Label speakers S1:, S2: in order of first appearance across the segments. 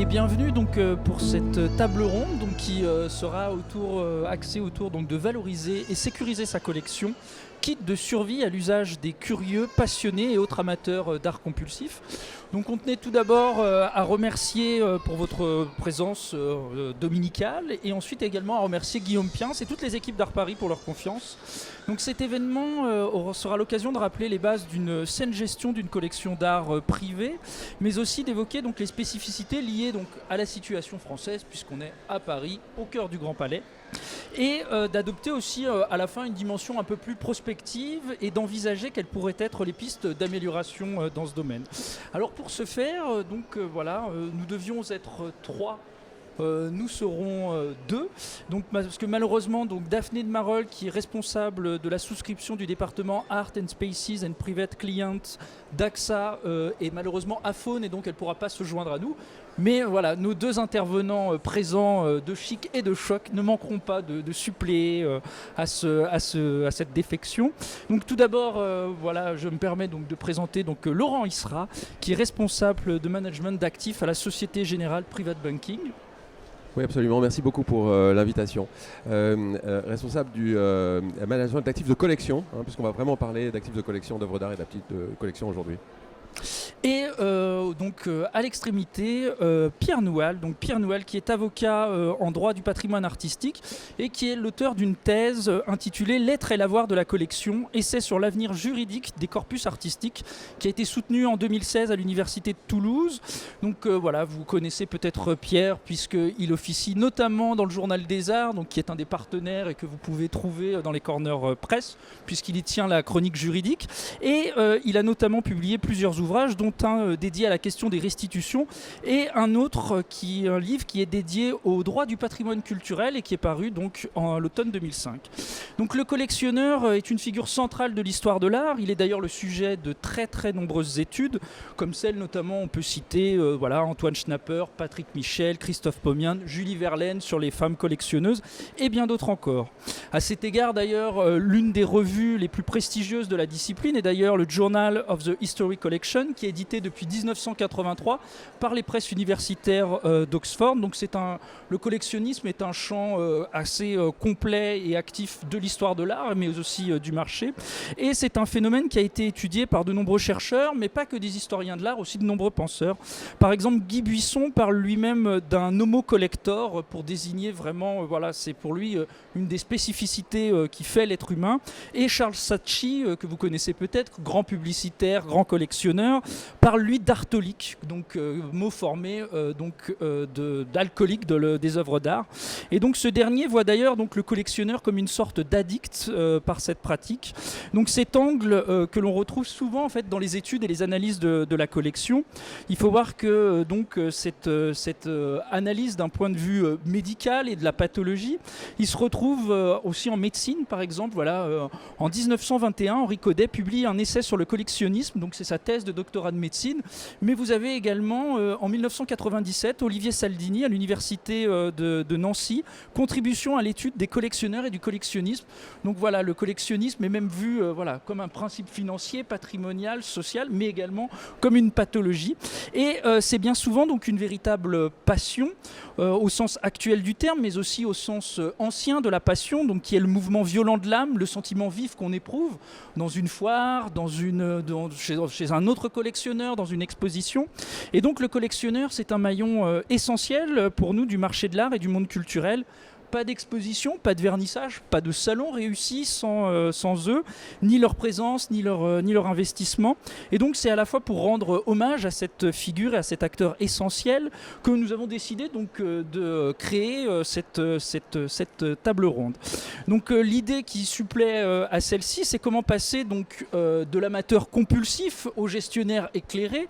S1: et bienvenue donc pour cette table ronde donc, qui sera axée autour donc, de valoriser et sécuriser sa collection, kit de survie à l'usage des curieux, passionnés et autres amateurs d'art compulsif. Donc on tenait tout d'abord à remercier pour votre présence dominicale et ensuite également à remercier Guillaume Piens et toutes les équipes d'Art Paris pour leur confiance. Donc cet événement sera l'occasion de rappeler les bases d'une saine gestion d'une collection d'art privée, mais aussi d'évoquer donc les spécificités liées donc à la situation française puisqu'on est à Paris, au cœur du Grand Palais. Et d'adopter aussi à la fin une dimension un peu plus prospective et d'envisager quelles pourraient être les pistes d'amélioration dans ce domaine. Alors pour ce faire, nous devions être trois. Nous serons deux, donc, parce que malheureusement donc, Daphné de Marolles, qui est responsable de la souscription du département Art and Spaces and Private Clients d'AXA, est malheureusement aphone et donc elle ne pourra pas se joindre à nous. Mais voilà, nos deux intervenants présents de Chic et de Choc ne manqueront pas de suppléer à cette défection. Donc tout d'abord, je me permets donc de présenter donc, Laurent Isra, qui est responsable de management d'actifs à la Société Générale Private Banking.
S2: Oui, absolument. Merci beaucoup pour l'invitation. Responsable du management d'actifs de collection, puisqu'on va vraiment parler d'actifs de collection, d'œuvres d'art et d'actifs de collection aujourd'hui.
S1: Et à l'extrémité, Pierre Noual, qui est avocat en droit du patrimoine artistique et qui est l'auteur d'une thèse intitulée L'être et l'avoir de la collection, essai sur l'avenir juridique des corpus artistiques, qui a été soutenue en 2016 à l'université de Toulouse. Donc vous connaissez peut-être Pierre puisqu'il officie notamment dans le Journal des Arts, donc, qui est un des partenaires et que vous pouvez trouver dans les corners presse, puisqu'il y tient la chronique juridique. Et il a notamment publié plusieurs ouvrages, dont un dédié à la question des restitutions et un autre un livre qui est dédié au droit du patrimoine culturel et qui est paru donc en l'automne 2005. Donc le collectionneur est une figure centrale de l'histoire de l'art. Il est d'ailleurs le sujet de très très nombreuses études, comme celle notamment, on peut citer Antoine Schnapper, Patrick Michel, Christophe Pomian, Julie Verlaine sur les femmes collectionneuses et bien d'autres encore. À cet égard d'ailleurs, l'une des revues les plus prestigieuses de la discipline est d'ailleurs le Journal of the History Collection, qui est édité depuis 1983 par les presses universitaires d'Oxford. Donc le collectionnisme est un champ assez complet et actif de l'histoire de l'art, mais aussi du marché. Et c'est un phénomène qui a été étudié par de nombreux chercheurs, mais pas que des historiens de l'art, aussi de nombreux penseurs. Par exemple, Guy Buisson parle lui-même d'un homo collector pour désigner vraiment, c'est pour lui une des spécificités qui fait l'être humain. Et Charles Saatchi, que vous connaissez peut-être, grand publicitaire, grand collectionneur, parle lui d'artolique, donc mot formé d'alcoolique des œuvres d'art. Et donc ce dernier voit d'ailleurs donc le collectionneur comme une sorte d'addict par cette pratique. Donc cet angle que l'on retrouve souvent en fait dans les études et les analyses de la collection. Il faut voir que cette analyse d'un point de vue médical et de la pathologie, il se retrouve aussi en médecine par exemple. En 1921, Henri Codet publie un essai sur le collectionnisme, donc c'est sa thèse de doctorat de médecine, mais vous avez également en 1997 Olivier Saldini à l'université de Nancy, contribution à l'étude des collectionneurs et du collectionnisme. Donc le collectionnisme est même vu comme un principe financier, patrimonial, social, mais également comme une pathologie. Et c'est bien souvent donc une véritable passion au sens actuel du terme, mais aussi au sens ancien de la passion, donc qui est le mouvement violent de l'âme, le sentiment vif qu'on éprouve dans une foire, chez un autre collectionneur, dans une exposition. Et donc le collectionneur, c'est un maillon essentiel pour nous du marché de l'art et du monde culturel. Pas d'exposition, pas de vernissage, pas de salon réussi sans eux, ni leur présence, ni leur investissement. Et donc c'est à la fois pour rendre hommage à cette figure et à cet acteur essentiel que nous avons décidé donc de créer cette table ronde. Donc l'idée qui supplée à celle-ci, c'est comment passer donc de l'amateur compulsif au gestionnaire éclairé,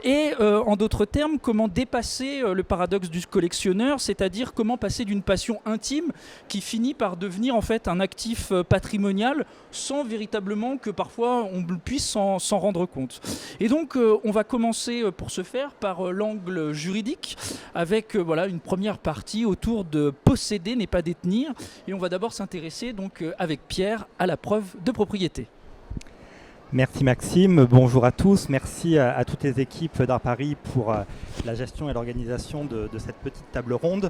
S1: et en d'autres termes, comment dépasser le paradoxe du collectionneur, c'est-à-dire comment passer d'une passion intime qui finit par devenir en fait un actif patrimonial sans véritablement que parfois on puisse s'en rendre compte. Et donc on va commencer pour ce faire par l'angle juridique avec une première partie autour de posséder n'est pas détenir, et on va d'abord s'intéresser donc avec Pierre à la preuve de propriété.
S3: Merci Maxime, bonjour à tous, merci à toutes les équipes d'Art Paris pour la gestion et l'organisation de cette petite table ronde.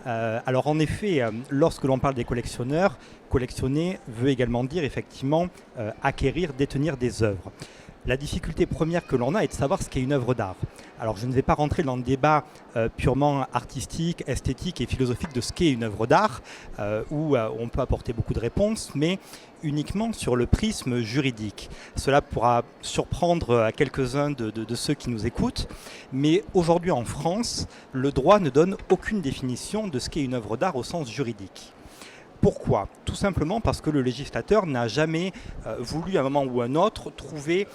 S3: Alors en effet, lorsque l'on parle des collectionneurs, collectionner veut également dire effectivement acquérir, détenir des œuvres. La difficulté première que l'on a est de savoir ce qu'est une œuvre d'art. Alors je ne vais pas rentrer dans le débat purement artistique, esthétique et philosophique de ce qu'est une œuvre d'art, où on peut apporter beaucoup de réponses, mais uniquement sur le prisme juridique. Cela pourra surprendre quelques-uns de ceux qui nous écoutent, mais aujourd'hui en France, le droit ne donne aucune définition de ce qu'est une œuvre d'art au sens juridique. Pourquoi ? Tout simplement parce que le législateur n'a jamais voulu à un moment ou à un autre trouver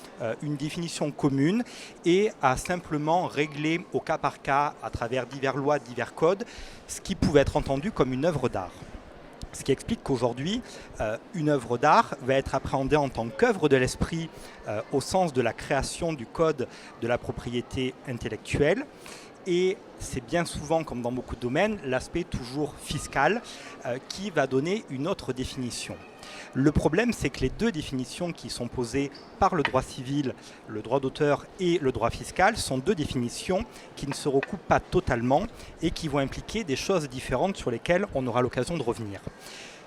S3: une définition commune et a simplement réglé au cas par cas à travers diverses lois, divers codes, ce qui pouvait être entendu comme une œuvre d'art. Ce qui explique qu'aujourd'hui, une œuvre d'art va être appréhendée en tant qu'œuvre de l'esprit au sens de la création du code de la propriété intellectuelle. Et c'est bien souvent, comme dans beaucoup de domaines, l'aspect toujours fiscal qui va donner une autre définition. Le problème, c'est que les deux définitions qui sont posées par le droit civil, le droit d'auteur et le droit fiscal, sont deux définitions qui ne se recoupent pas totalement et qui vont impliquer des choses différentes sur lesquelles on aura l'occasion de revenir.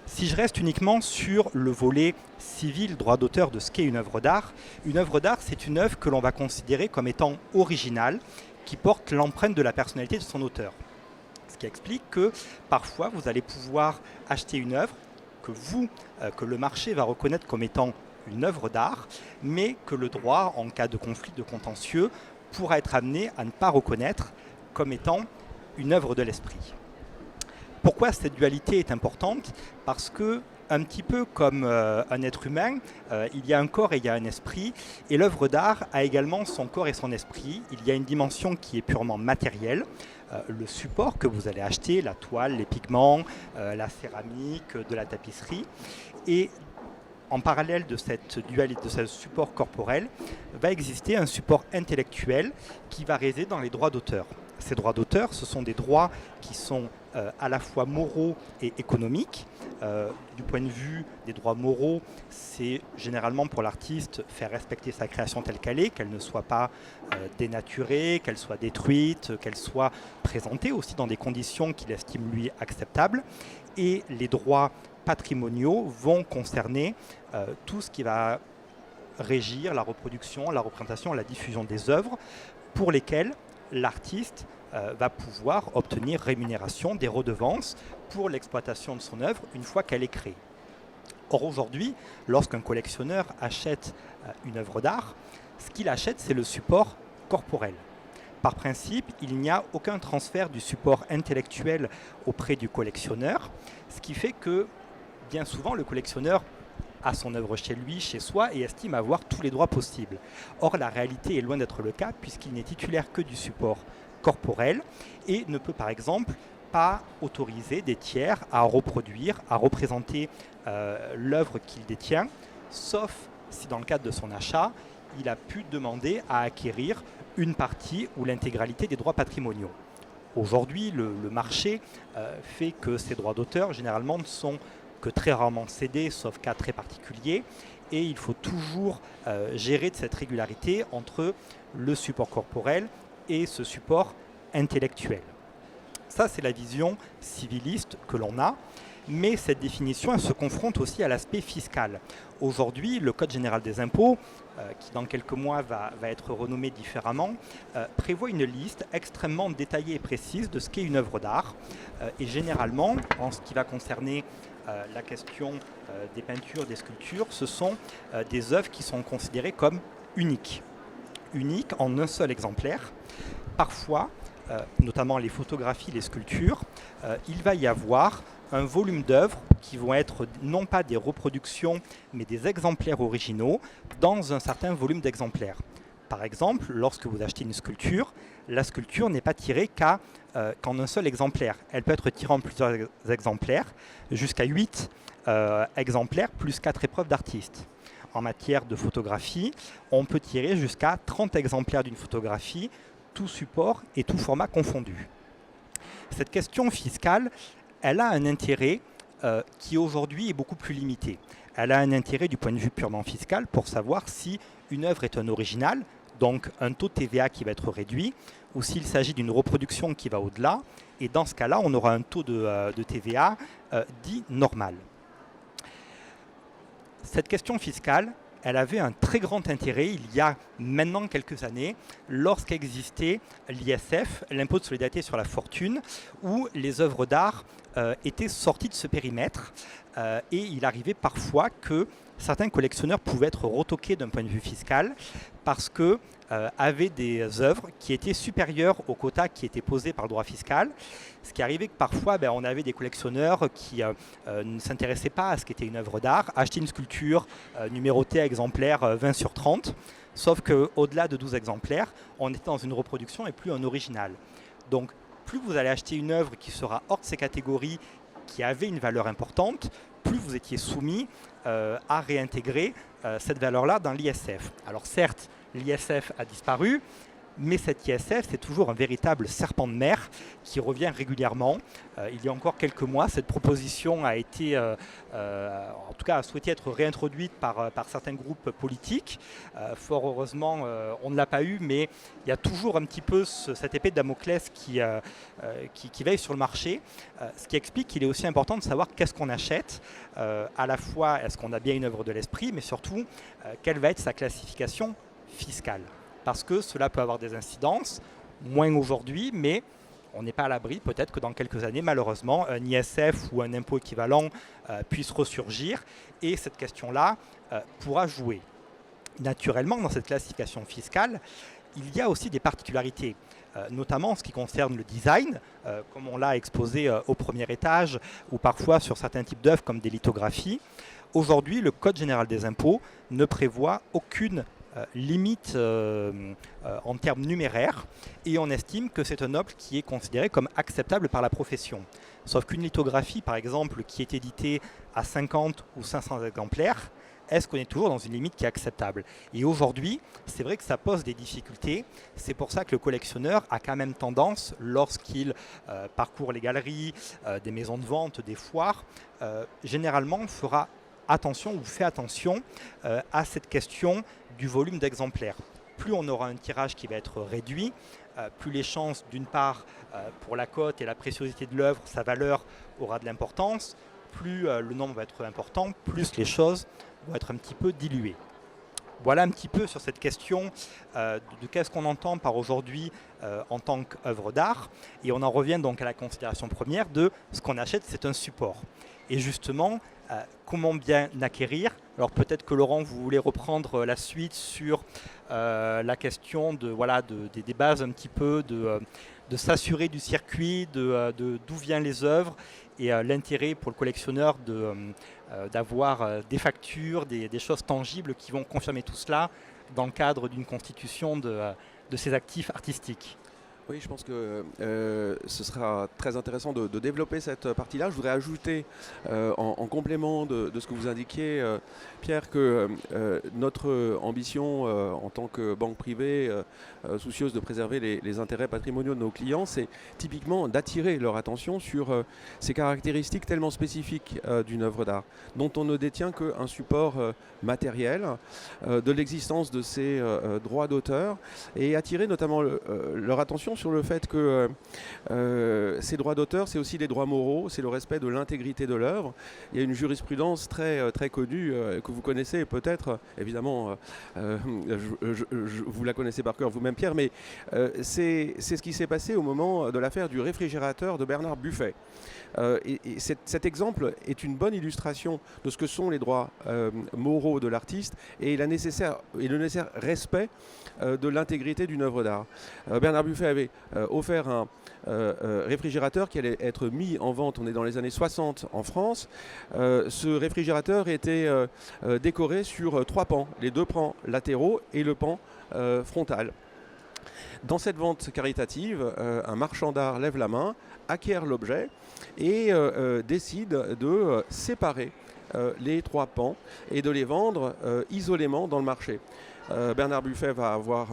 S3: Si je reste uniquement sur le volet civil, droit d'auteur de ce qu'est une œuvre d'art, c'est une œuvre que l'on va considérer comme étant originale, qui porte l'empreinte de la personnalité de son auteur. Ce qui explique que parfois vous allez pouvoir acheter une œuvre que le marché va reconnaître comme étant une œuvre d'art, mais que le droit, en cas de conflit de contentieux, pourra être amené à ne pas reconnaître comme étant une œuvre de l'esprit. Pourquoi cette dualité est importante ? Parce que, un petit peu comme un être humain, il y a un corps et il y a un esprit, et l'œuvre d'art a également son corps et son esprit. Il y a une dimension qui est purement matérielle, le support que vous allez acheter, la toile, les pigments, la céramique, de la tapisserie, et en parallèle de cette dualité, de ce support corporel, va exister un support intellectuel qui va résider dans les droits d'auteur. Ces droits d'auteur, ce sont des droits qui sont à la fois moraux et économiques. Du point de vue des droits moraux, c'est généralement pour l'artiste faire respecter sa création telle qu'elle est, qu'elle ne soit pas dénaturée, qu'elle soit détruite, qu'elle soit présentée aussi dans des conditions qu'il estime lui acceptables. Et les droits patrimoniaux vont concerner tout ce qui va régir la reproduction, la représentation, la diffusion des œuvres pour lesquelles l'artiste va pouvoir obtenir rémunération, des redevances pour l'exploitation de son œuvre une fois qu'elle est créée. Or aujourd'hui, lorsqu'un collectionneur achète une œuvre d'art, ce qu'il achète, c'est le support corporel. Par principe, il n'y a aucun transfert du support intellectuel auprès du collectionneur, ce qui fait que bien souvent le collectionneur a son œuvre chez lui, chez soi, et estime avoir tous les droits possibles. Or, la réalité est loin d'être le cas, puisqu'il n'est titulaire que du support corporel et ne peut par exemple pas autoriser des tiers à reproduire, à représenter l'œuvre qu'il détient, sauf si dans le cadre de son achat, il a pu demander à acquérir une partie ou l'intégralité des droits patrimoniaux. Aujourd'hui, le marché fait que ces droits d'auteur, généralement, ne sont que très rarement cédés, sauf cas très particuliers, et il faut toujours gérer de cette régularité entre le support corporel et ce support intellectuel. Ça, c'est la vision civiliste que l'on a, mais cette définition, elle se confronte aussi à l'aspect fiscal. Aujourd'hui, le Code général des impôts, qui dans quelques mois va être renommé différemment, prévoit une liste extrêmement détaillée et précise de ce qu'est une œuvre d'art. Et généralement, en ce qui va concerner la question des peintures, des sculptures, ce sont des œuvres qui sont considérées comme uniques. Uniques en un seul exemplaire. Parfois, notamment les photographies, les sculptures, il va y avoir un volume d'œuvres qui vont être non pas des reproductions, mais des exemplaires originaux dans un certain volume d'exemplaires. Par exemple, lorsque vous achetez une sculpture, la sculpture n'est pas tirée qu'en un seul exemplaire. Elle peut être tirée en plusieurs exemplaires, jusqu'à 8 exemplaires plus 4 épreuves d'artistes. En matière de photographie, on peut tirer jusqu'à 30 exemplaires d'une photographie, tout support et tout format confondu. Cette question fiscale, elle a un intérêt qui aujourd'hui est beaucoup plus limité. elle a un intérêt du point de vue purement fiscal pour savoir si une œuvre est un original, donc un taux de TVA qui va être réduit, ou s'il s'agit d'une reproduction qui va au-delà. Et dans ce cas-là, on aura un taux de TVA dit normal. Cette question fiscale, elle avait un très grand intérêt il y a maintenant quelques années, lorsqu'existait l'ISF, l'impôt de solidarité sur la fortune, où les œuvres d'art étaient sorties de ce périmètre. Et il arrivait parfois que certains collectionneurs pouvaient être retoqués d'un point de vue fiscal parce que avaient des œuvres qui étaient supérieures au quota qui était posé par le droit fiscal. Ce qui arrivait que parfois, on avait des collectionneurs qui ne s'intéressaient pas à ce qu'était une œuvre d'art, achetaient une sculpture numérotée à exemplaire 20 sur 30, sauf qu'au-delà de 12 exemplaires, on était dans une reproduction et plus un original. Donc, plus vous allez acheter une œuvre qui sera hors de ces catégories, qui avait une valeur importante, plus vous étiez soumis à réintégrer cette valeur-là dans l'ISF. Alors certes, l'ISF a disparu, mais cet ISF, c'est toujours un véritable serpent de mer qui revient régulièrement. Il y a encore quelques mois, cette proposition a été, en tout cas, a souhaité être réintroduite par certains groupes politiques. Fort heureusement, on ne l'a pas eu, mais il y a toujours un petit peu cette épée de Damoclès qui veille sur le marché, ce qui explique qu'il est aussi important de savoir qu'est-ce qu'on achète. À la fois, est-ce qu'on a bien une œuvre de l'esprit, mais surtout, quelle va être sa classification fiscale. Parce que cela peut avoir des incidences, moins aujourd'hui, mais on n'est pas à l'abri. Peut-être que dans quelques années, malheureusement, un ISF ou un impôt équivalent puisse ressurgir et cette question-là pourra jouer. Naturellement, dans cette classification fiscale, il y a aussi des particularités, notamment en ce qui concerne le design, comme on l'a exposé au premier étage, ou parfois sur certains types d'œuvres comme des lithographies. Aujourd'hui, le Code général des impôts ne prévoit aucune limite en termes numéraires et on estime que c'est un œuvre qui est considéré comme acceptable par la profession. Sauf qu'une lithographie, par exemple, qui est éditée à 50 ou 500 exemplaires, est-ce qu'on est toujours dans une limite qui est acceptable? Et aujourd'hui, c'est vrai que ça pose des difficultés. C'est pour ça que le collectionneur a quand même tendance, lorsqu'il parcourt les galeries, des maisons de vente, des foires, généralement fera attention ou fait attention à cette question du volume d'exemplaires. Plus on aura un tirage qui va être réduit, plus les chances, d'une part, pour la cote et la préciosité de l'œuvre, sa valeur aura de l'importance, plus le nombre va être important, plus les choses vont être un petit peu diluées. Voilà un petit peu sur cette question de qu'est-ce qu'on entend par aujourd'hui en tant qu'œuvre d'art. Et on en revient donc à la considération première de ce qu'on achète, c'est un support. Et justement, comment bien acquérir? Alors peut-être que Laurent, vous voulez reprendre la suite sur la question des bases un petit peu, de s'assurer du circuit, d'où viennent les œuvres et l'intérêt pour le collectionneur d'avoir des factures, des choses tangibles qui vont confirmer tout cela dans le cadre d'une constitution de ses actifs artistiques.
S2: Oui, je pense que ce sera très intéressant de développer cette partie-là. Je voudrais ajouter, en complément de ce que vous indiquiez, Pierre, que notre ambition en tant que banque privée, soucieuse de préserver les intérêts patrimoniaux de nos clients, c'est typiquement d'attirer leur attention sur ces caractéristiques tellement spécifiques d'une œuvre d'art, dont on ne détient qu'un support matériel, de l'existence de ces droits d'auteur, et attirer notamment leur attention sur le fait que ces droits d'auteur, c'est aussi des droits moraux, c'est le respect de l'intégrité de l'œuvre. Il y a une jurisprudence très, très connue que vous connaissez peut-être, évidemment, vous la connaissez par cœur vous-même, Pierre, mais c'est ce qui s'est passé au moment de l'affaire du réfrigérateur de Bernard Buffet. Et cet exemple est une bonne illustration de ce que sont les droits moraux de l'artiste et le nécessaire respect de l'intégrité d'une œuvre d'art. Bernard Buffet avait offert un réfrigérateur qui allait être mis en vente, on est dans les années 60 en France. Ce réfrigérateur était décoré sur 3 pans, les 2 pans latéraux et le pan frontal. Dans cette vente caritative, un marchand d'art lève la main, acquiert l'objet et décide de séparer les 3 pans et de les vendre isolément dans le marché. Bernard Buffet va avoir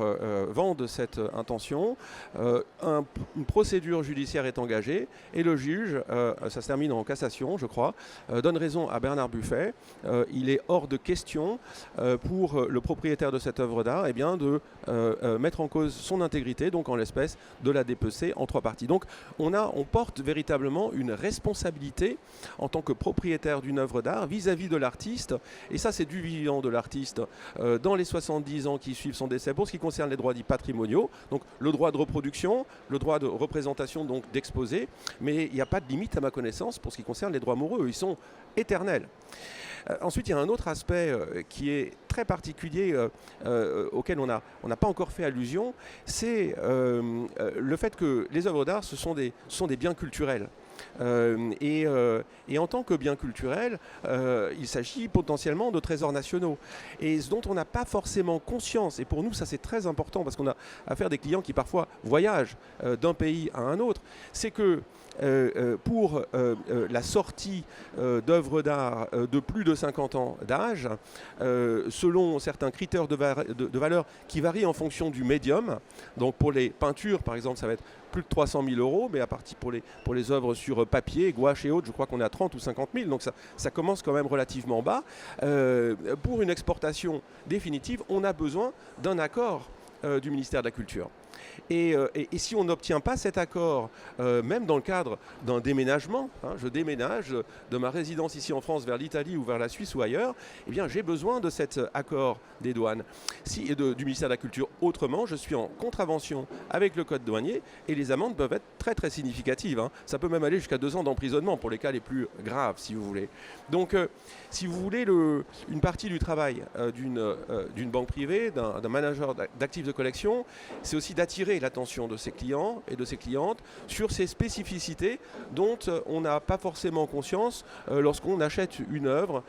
S2: vent de cette intention. Une procédure judiciaire est engagée et le juge, ça se termine en cassation je crois, donne raison à Bernard Buffet. Il est hors de question pour le propriétaire de cette œuvre d'art de mettre en cause son intégrité, donc en l'espèce de la dépecer en 3 parties. Donc on porte véritablement une responsabilité en tant que propriétaire d'une œuvre d'art vis-à-vis de l'artiste, et ça c'est du vivant de l'artiste dans les 70 ans qui suivent son décès pour ce qui concerne les droits dits patrimoniaux, donc le droit de reproduction, le droit de représentation, donc d'exposer, mais il n'y a pas de limite à ma connaissance pour ce qui concerne les droits moraux, ils sont éternels. Ensuite, il y a un autre aspect qui est très particulier, auquel on n'a pas encore fait allusion, c'est le fait que les œuvres d'art, ce sont des biens culturels. Et en tant que bien culturel, il s'agit potentiellement de trésors nationaux. Et ce dont on n'a pas forcément conscience, et pour nous ça c'est très important parce qu'on a affaire à des clients qui parfois voyagent d'un pays à un autre, c'est que pour la sortie d'œuvres d'art de plus de 50 ans d'âge, selon certains critères de valeur qui varient en fonction du médium, donc pour les peintures par exemple ça va être plus de 300 000 €, mais à partir pour les œuvres sur papier, gouache et autres, je crois qu'on est à 30 ou 50 000, donc ça commence quand même relativement bas. Pour une exportation définitive, on a besoin d'un accord du ministère de la Culture. Et si on n'obtient pas cet accord, même dans le cadre d'un déménagement, je déménage de ma résidence ici en France vers l'Italie ou vers la Suisse ou ailleurs, eh bien j'ai besoin de cet accord des douanes du ministère de la Culture. Autrement, je suis en contravention avec le code douanier et les amendes peuvent être très très significatives. Ça peut même aller jusqu'à 2 ans d'emprisonnement pour les cas les plus graves, si vous voulez. Donc, si vous voulez, une partie du travail d'une banque privée, d'un manager d'actifs de collection, c'est aussi d'attirer l'attention de ses clients et de ses clientes sur ces spécificités dont on n'a pas forcément conscience lorsqu'on achète une œuvre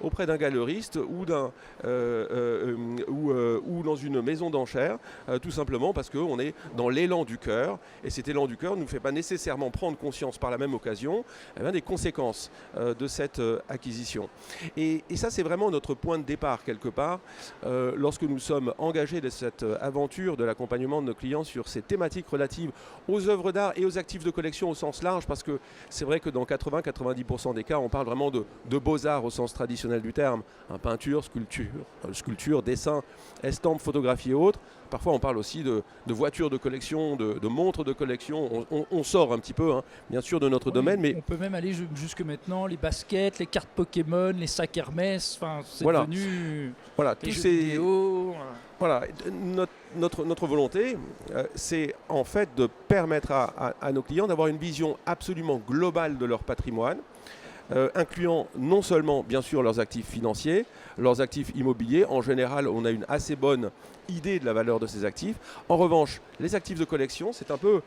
S2: auprès d'un galeriste ou dans une maison d'enchères, tout simplement parce qu'on est dans l'élan du cœur, et cet élan du cœur ne nous fait pas nécessairement prendre conscience par la même occasion des conséquences de cette acquisition. Et ça, c'est vraiment notre point de départ quelque part lorsque nous sommes engagés de cette aventure de l'accompagnement de nos clients sur ces thématiques relatives aux œuvres d'art et aux actifs de collection au sens large, parce que c'est vrai que dans 80-90% des cas, on parle vraiment de beaux-arts au sens traditionnel du terme, peinture, sculpture, dessin, estampes, photographies et autres. Parfois, on parle aussi de voitures de collection, de montres de collection. On sort un petit peu, bien sûr, de notre domaine. Mais
S1: on peut même aller jusque maintenant, les baskets, les cartes Pokémon, les sacs Hermès, c'est devenu
S2: tous
S1: jeux vidéo.
S2: Voilà, notre volonté, c'est en fait de permettre à nos clients d'avoir une vision absolument globale de leur patrimoine, incluant non seulement bien sûr leurs actifs financiers, leurs actifs immobiliers. En général, on a une assez bonne idée de la valeur de ces actifs. En revanche, les actifs de collection, c'est un peu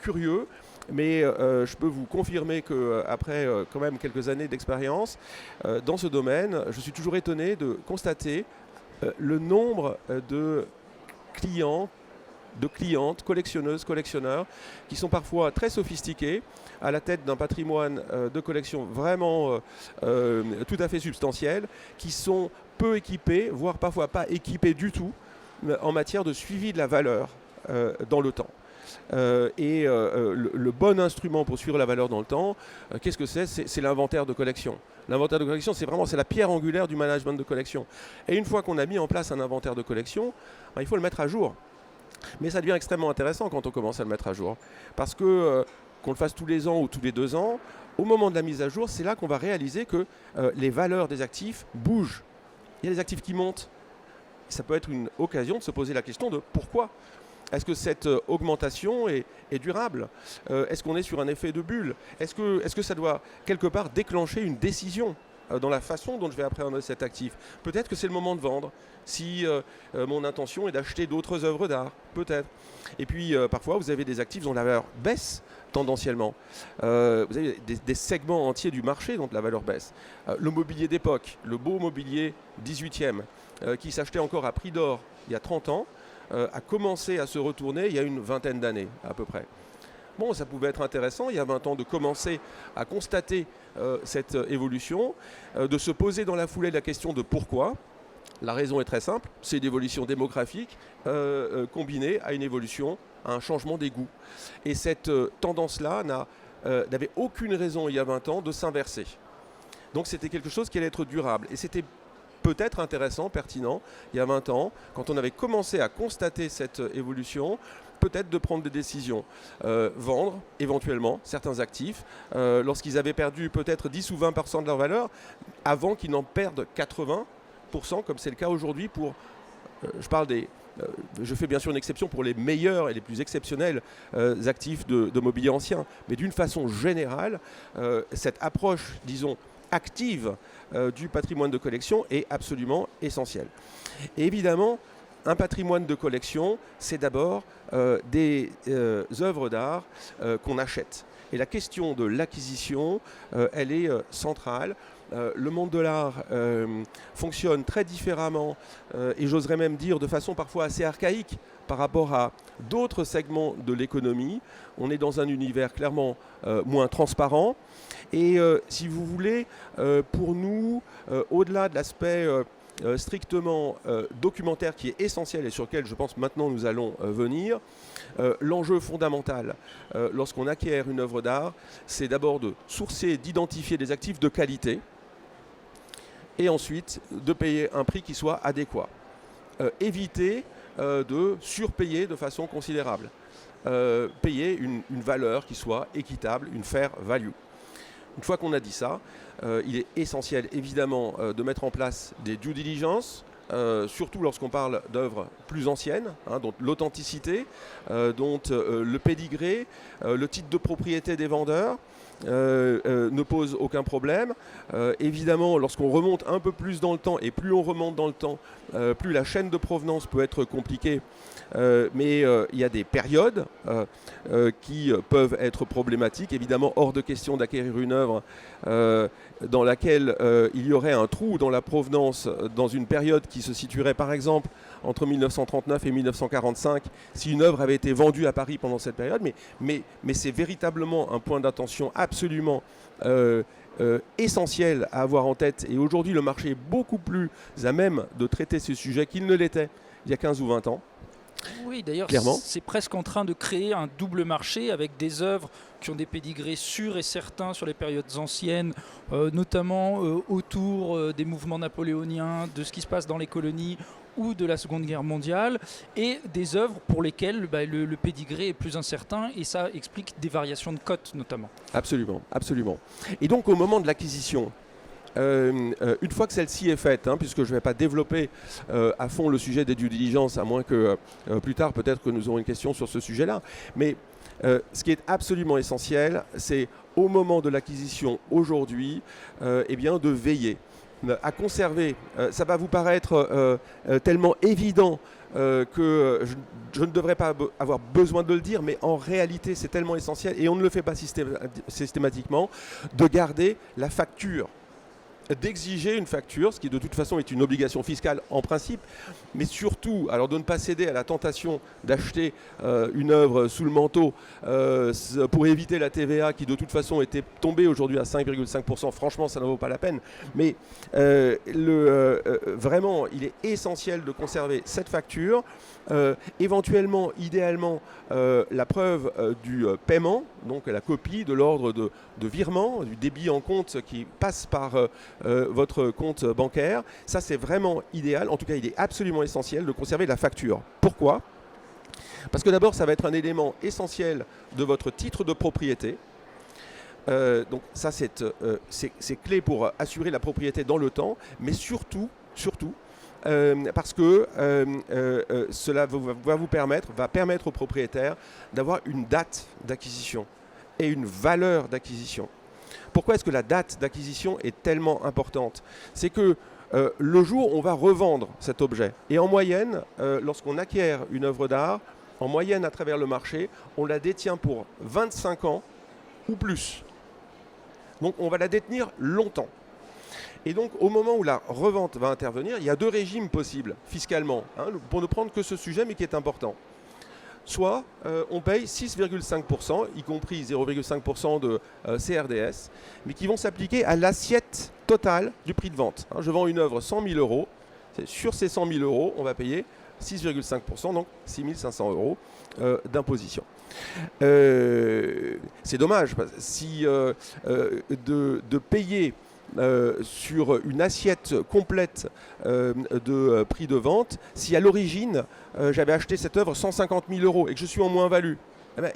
S2: curieux, mais je peux vous confirmer qu'après quand même quelques années d'expérience dans ce domaine, je suis toujours étonné de constater le nombre de clients, de clientes, collectionneuses, collectionneurs, qui sont parfois très sophistiqués, à la tête d'un patrimoine de collection vraiment tout à fait substantiel, qui sont peu équipés, voire parfois pas équipés du tout, en matière de suivi de la valeur dans le temps. Le bon instrument pour suivre la valeur dans le temps, qu'est-ce que c'est ? C'est l'inventaire de collection. L'inventaire de collection, c'est la pierre angulaire du management de collection. Et une fois qu'on a mis en place un inventaire de collection, il faut le mettre à jour. Mais ça devient extrêmement intéressant quand on commence à le mettre à jour. Parce que qu'on le fasse tous les ans ou tous les 2 ans, au moment de la mise à jour, c'est là qu'on va réaliser que les valeurs des actifs bougent. Il y a des actifs qui montent. Ça peut être une occasion de se poser la question de pourquoi ? Est-ce que cette augmentation est durable ? Est-ce qu'on est sur un effet de bulle ? Est-ce que ça doit quelque part déclencher une décision dans la façon dont je vais appréhender cet actif ? Peut-être que c'est le moment de vendre, si mon intention est d'acheter d'autres œuvres d'art, peut-être. Et puis parfois vous avez des actifs dont la valeur baisse tendanciellement. Vous avez des segments entiers du marché dont la valeur baisse. Le mobilier d'époque, le beau mobilier 18e, qui s'achetait encore à prix d'or il y a 30 ans, a commencé à se retourner il y a une vingtaine d'années à peu près. Bon, ça pouvait être intéressant il y a 20 ans de commencer à constater cette évolution, de se poser dans la foulée la question de pourquoi. La raison est très simple, c'est une évolution démographique combinée à une évolution, à un changement des goûts. Et cette tendance-là n'avait aucune raison il y a 20 ans de s'inverser. Donc c'était quelque chose qui allait être durable. Et c'était peut-être intéressant, pertinent, il y a 20 ans, quand on avait commencé à constater cette évolution, peut-être de prendre des décisions. Vendre éventuellement certains actifs lorsqu'ils avaient perdu peut-être 10 ou 20% de leur valeur, avant qu'ils n'en perdent 80%, comme c'est le cas aujourd'hui pour, je fais bien sûr une exception pour les meilleurs et les plus exceptionnels actifs de mobilier ancien, mais d'une façon générale, cette approche, disons, active du patrimoine de collection est absolument essentielle. Et évidemment, un patrimoine de collection, c'est d'abord des œuvres d'art qu'on achète. Et la question de l'acquisition, elle est centrale. Le monde de l'art fonctionne très différemment et j'oserais même dire de façon parfois assez archaïque par rapport à d'autres segments de l'économie. On est dans un univers clairement moins transparent et si vous voulez, pour nous, au-delà de l'aspect strictement documentaire qui est essentiel et sur lequel je pense maintenant nous allons venir, l'enjeu fondamental lorsqu'on acquiert une œuvre d'art, c'est d'abord de sourcer, d'identifier des actifs de qualité et ensuite de payer un prix qui soit adéquat. Éviter de surpayer de façon considérable. Payer une valeur qui soit équitable, une fair value. Une fois qu'on a dit ça, il est essentiel évidemment de mettre en place des due diligence, surtout lorsqu'on parle d'œuvres plus anciennes, dont l'authenticité, dont le pédigré, le titre de propriété des vendeurs ne pose aucun problème. Évidemment, lorsqu'on remonte un peu plus dans le temps, et plus on remonte dans le temps, plus la chaîne de provenance peut être compliquée, mais il y a des périodes qui peuvent être problématiques. Évidemment, hors de question d'acquérir une œuvre dans laquelle il y aurait un trou dans la provenance dans une période qui se situerait par exemple entre 1939 et 1945 si une œuvre avait été vendue à Paris pendant cette période, mais c'est véritablement un point d'attention absolument essentiel à avoir en tête et aujourd'hui le marché est beaucoup plus à même de traiter ce sujet qu'il ne l'était il y a 15 ou 20 ans.
S1: Oui, d'ailleurs,
S2: clairement.
S1: C'est presque en train de créer un double marché avec des œuvres qui ont des pédigrés sûrs et certains sur les périodes anciennes, notamment autour des mouvements napoléoniens, de ce qui se passe dans les colonies ou de la Seconde Guerre mondiale, et des œuvres pour lesquelles le pédigré est plus incertain, et ça explique des variations de cotes notamment.
S2: Absolument, absolument. Et donc au moment de l'acquisition, une fois que celle-ci est faite, puisque je ne vais pas développer à fond le sujet des due diligence, à moins que plus tard peut-être que nous aurons une question sur ce sujet-là, mais ce qui est absolument essentiel, c'est au moment de l'acquisition aujourd'hui, de veiller à conserver. Ça va vous paraître tellement évident que je ne devrais pas avoir besoin de le dire, mais en réalité c'est tellement essentiel, et on ne le fait pas systématiquement, de garder la facture, d'exiger une facture, ce qui de toute façon est une obligation fiscale en principe, mais surtout alors de ne pas céder à la tentation d'acheter une œuvre sous le manteau pour éviter la TVA qui de toute façon était tombée aujourd'hui à 5,5%. Franchement, ça ne vaut pas la peine. Mais vraiment, il est essentiel de conserver cette facture. Éventuellement, idéalement, la preuve du paiement, donc la copie de l'ordre de virement, du débit en compte qui passe par votre compte bancaire. Ça, c'est vraiment idéal. En tout cas, il est absolument essentiel de conserver la facture. Pourquoi ? Parce que d'abord, ça va être un élément essentiel de votre titre de propriété. Donc ça, c'est clé pour assurer la propriété dans le temps, mais surtout, parce que cela va permettre au propriétaire d'avoir une date d'acquisition et une valeur d'acquisition. Pourquoi est-ce que la date d'acquisition est tellement importante ? C'est que le jour où on va revendre cet objet, et en moyenne, lorsqu'on acquiert une œuvre d'art, en moyenne à travers le marché, on la détient pour 25 ans ou plus. Donc on va la détenir longtemps. Et donc au moment où la revente va intervenir, il y a deux régimes possibles fiscalement, pour ne prendre que ce sujet mais qui est important. Soit on paye 6,5%, y compris 0,5% de CRDS, mais qui vont s'appliquer à l'assiette totale du prix de vente. Je vends une œuvre 100 000 €, Sur ces 100 000 euros, on va payer 6,5%, donc 6 500 euros d'imposition. C'est dommage, de payer sur une assiette complète de prix de vente, si à l'origine j'avais acheté cette œuvre 150 000 euros et que je suis en moins-value. Eh bien,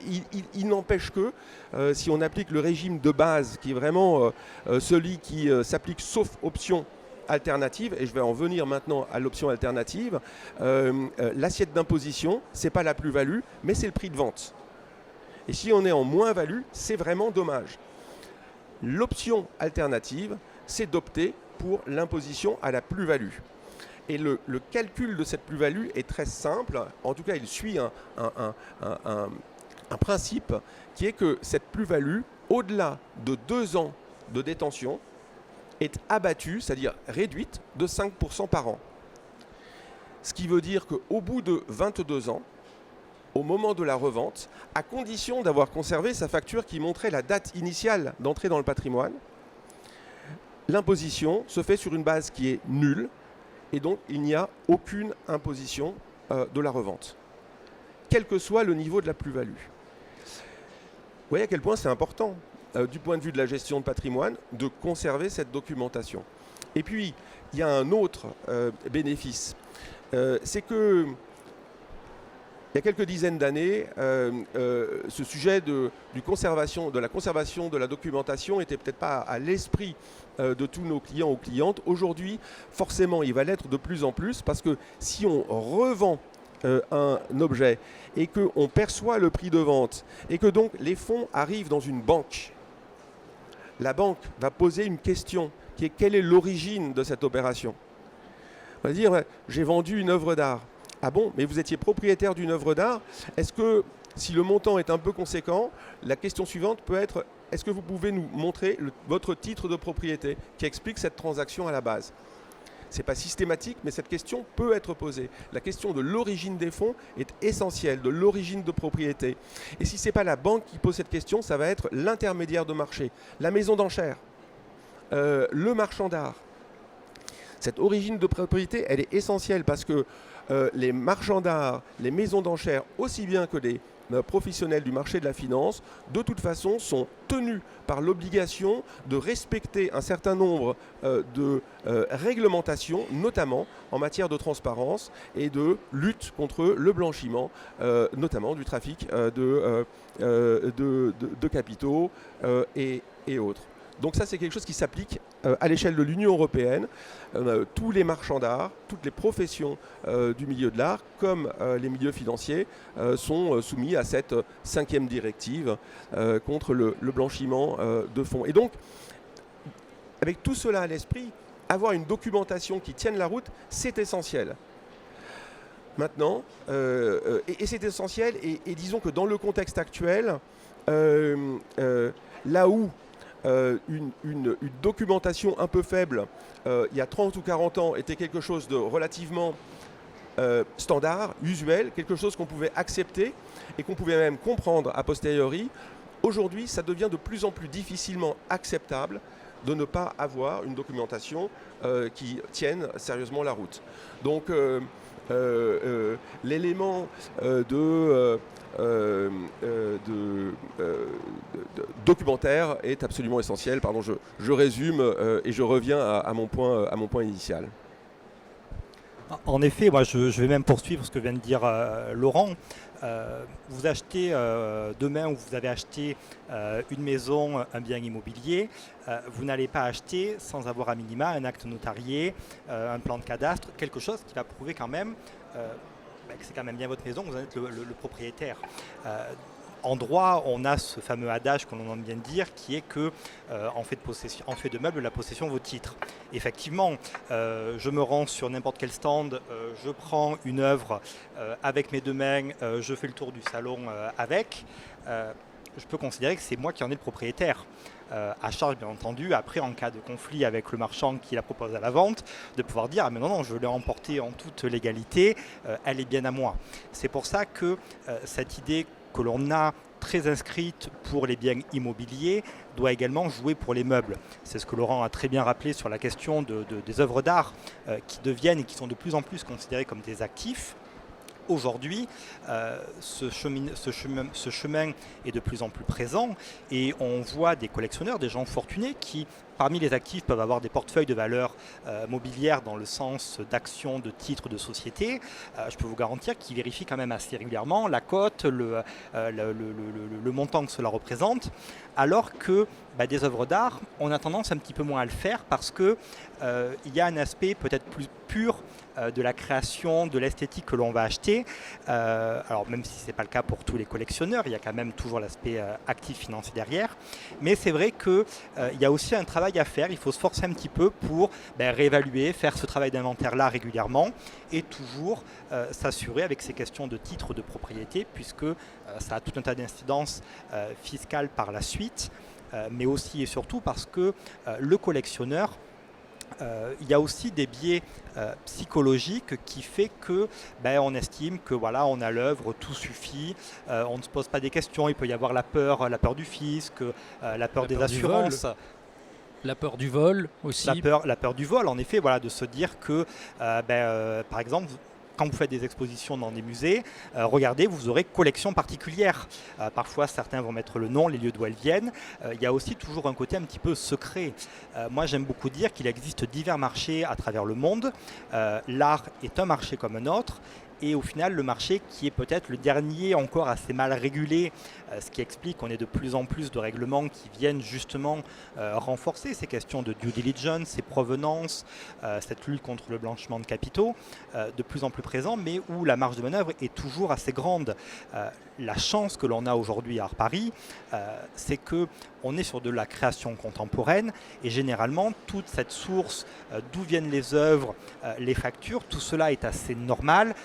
S2: il n'empêche que si on applique le régime de base, qui est vraiment celui qui s'applique sauf option alternative, et je vais en venir maintenant à l'option alternative, l'assiette d'imposition, ce n'est pas la plus-value, mais c'est le prix de vente. Et si on est en moins-value, c'est vraiment dommage. L'option alternative, c'est d'opter pour l'imposition à la plus-value. Et le calcul de cette plus-value est très simple. En tout cas, il suit un principe qui est que cette plus-value, au-delà de 2 ans de détention, est abattue, c'est-à-dire réduite de 5% par an. Ce qui veut dire qu'au bout de 22 ans, au moment de la revente, à condition d'avoir conservé sa facture qui montrait la date initiale d'entrée dans le patrimoine, l'imposition se fait sur une base qui est nulle et donc il n'y a aucune imposition de la revente, quel que soit le niveau de la plus-value. Vous voyez à quel point c'est important, du point de vue de la gestion de patrimoine, de conserver cette documentation. Et puis, il y a un autre bénéfice, c'est que il y a quelques dizaines d'années, ce sujet de la conservation de la documentation n'était peut-être pas à l'esprit de tous nos clients ou clientes. Aujourd'hui, forcément, il va l'être de plus en plus parce que si on revend un objet et qu'on perçoit le prix de vente et que donc les fonds arrivent dans une banque, la banque va poser une question qui est: quelle est l'origine de cette opération? On va dire: j'ai vendu une œuvre d'art. Ah bon, mais vous étiez propriétaire d'une œuvre d'art. Est-ce que, si le montant est un peu conséquent, la question suivante peut être: est-ce que vous pouvez nous montrer votre titre de propriété qui explique cette transaction à la base? Ce n'est pas systématique, mais cette question peut être posée. La question de l'origine des fonds est essentielle, de l'origine de propriété. Et si ce n'est pas la banque qui pose cette question, ça va être l'intermédiaire de marché, la maison d'enchères, le marchand d'art. Cette origine de propriété, elle est essentielle parce que les marchands d'art, les maisons d'enchères, aussi bien que les professionnels du marché de la finance, de toute façon, sont tenus par l'obligation de respecter un certain nombre de réglementations, notamment en matière de transparence et de lutte contre le blanchiment, notamment du trafic de capitaux et autres. Donc ça, c'est quelque chose qui s'applique à l'échelle de l'Union européenne. Tous les marchands d'art, toutes les professions du milieu de l'art, comme les milieux financiers, sont soumis à cette 5e directive contre le blanchiment de fonds. Et donc, avec tout cela à l'esprit, avoir une documentation qui tienne la route, c'est essentiel. Maintenant, et c'est essentiel, et disons que dans le contexte actuel, là où une documentation un peu faible, il y a 30 ou 40 ans, était quelque chose de relativement standard, usuel, quelque chose qu'on pouvait accepter et qu'on pouvait même comprendre a posteriori. Aujourd'hui, ça devient de plus en plus difficilement acceptable de ne pas avoir une documentation qui tienne sérieusement la route. Donc, l'élément documentaire est absolument essentiel. Pardon, je résume et je reviens à mon point initial.
S3: En effet, moi je vais même poursuivre ce que vient de dire Laurent. Vous achetez demain, ou vous avez acheté une maison, un bien immobilier, vous n'allez pas acheter sans avoir à minima un acte notarié, un plan de cadastre, quelque chose qui va prouver quand même que c'est quand même bien votre maison, vous en êtes le propriétaire. En droit, on a ce fameux adage qu'on en vient de dire, qui est que en fait de meuble, la possession vaut titre. Effectivement, je me rends sur n'importe quel stand, je prends une œuvre avec mes 2 mains, je fais le tour du salon avec. Je peux considérer que c'est moi qui en ai le propriétaire. À charge, bien entendu, après, en cas de conflit avec le marchand qui la propose à la vente, de pouvoir dire: ah mais non, je l'ai emportée en toute légalité, elle est bien à moi. C'est pour ça que cette idée que l'on a très inscrite pour les biens immobiliers doit également jouer pour les meubles. C'est ce que Laurent a très bien rappelé sur la question des œuvres d'art qui deviennent et qui sont de plus en plus considérées comme des actifs. Aujourd'hui, ce chemin est de plus en plus présent et on voit des collectionneurs, des gens fortunés qui, parmi les actifs, peuvent avoir des portefeuilles de valeurs mobilières dans le sens d'actions, de titres, de sociétés. Je peux vous garantir qu'ils vérifient quand même assez régulièrement la cote, le montant que cela représente, alors que des œuvres d'art, on a tendance un petit peu moins à le faire parce qu'il y a un aspect peut-être plus pur de la création, de l'esthétique que l'on va acheter. Alors même si ce n'est pas le cas pour tous les collectionneurs, il y a quand même toujours l'aspect actif financier derrière. Mais c'est vrai qu'il y a aussi un travail à faire, il faut se forcer un petit peu pour réévaluer, faire ce travail d'inventaire-là régulièrement et toujours s'assurer avec ces questions de titre de propriété, puisque ça a tout un tas d'incidences fiscales par la suite, mais aussi et surtout parce que le collectionneur, il y a aussi des biais psychologiques qui fait que on estime que voilà, on a l'œuvre, tout suffit, on ne se pose pas des questions, il peut y avoir la peur du fisc, la peur des assurances.
S1: La peur du vol aussi.
S3: La peur du vol, en effet, voilà, de se dire que, par exemple, quand vous faites des expositions dans des musées, regardez, vous aurez collection particulière. Parfois, certains vont mettre le nom, les lieux d'où elles viennent. Il y a aussi toujours un côté un petit peu secret. Moi, j'aime beaucoup dire qu'il existe divers marchés à travers le monde. L'art est un marché comme un autre. Et au final, le marché qui est peut-être le dernier encore assez mal régulé, ce qui explique qu'on ait de plus en plus de règlements qui viennent justement renforcer ces questions de due diligence, ces provenances, cette lutte contre le blanchiment de capitaux, de plus en plus présent, mais où la marge de manœuvre est toujours assez grande. La chance que l'on a aujourd'hui à Art Paris, c'est qu'on est sur de la création contemporaine et généralement toute cette source, d'où viennent les œuvres, les factures, tout cela est assez normal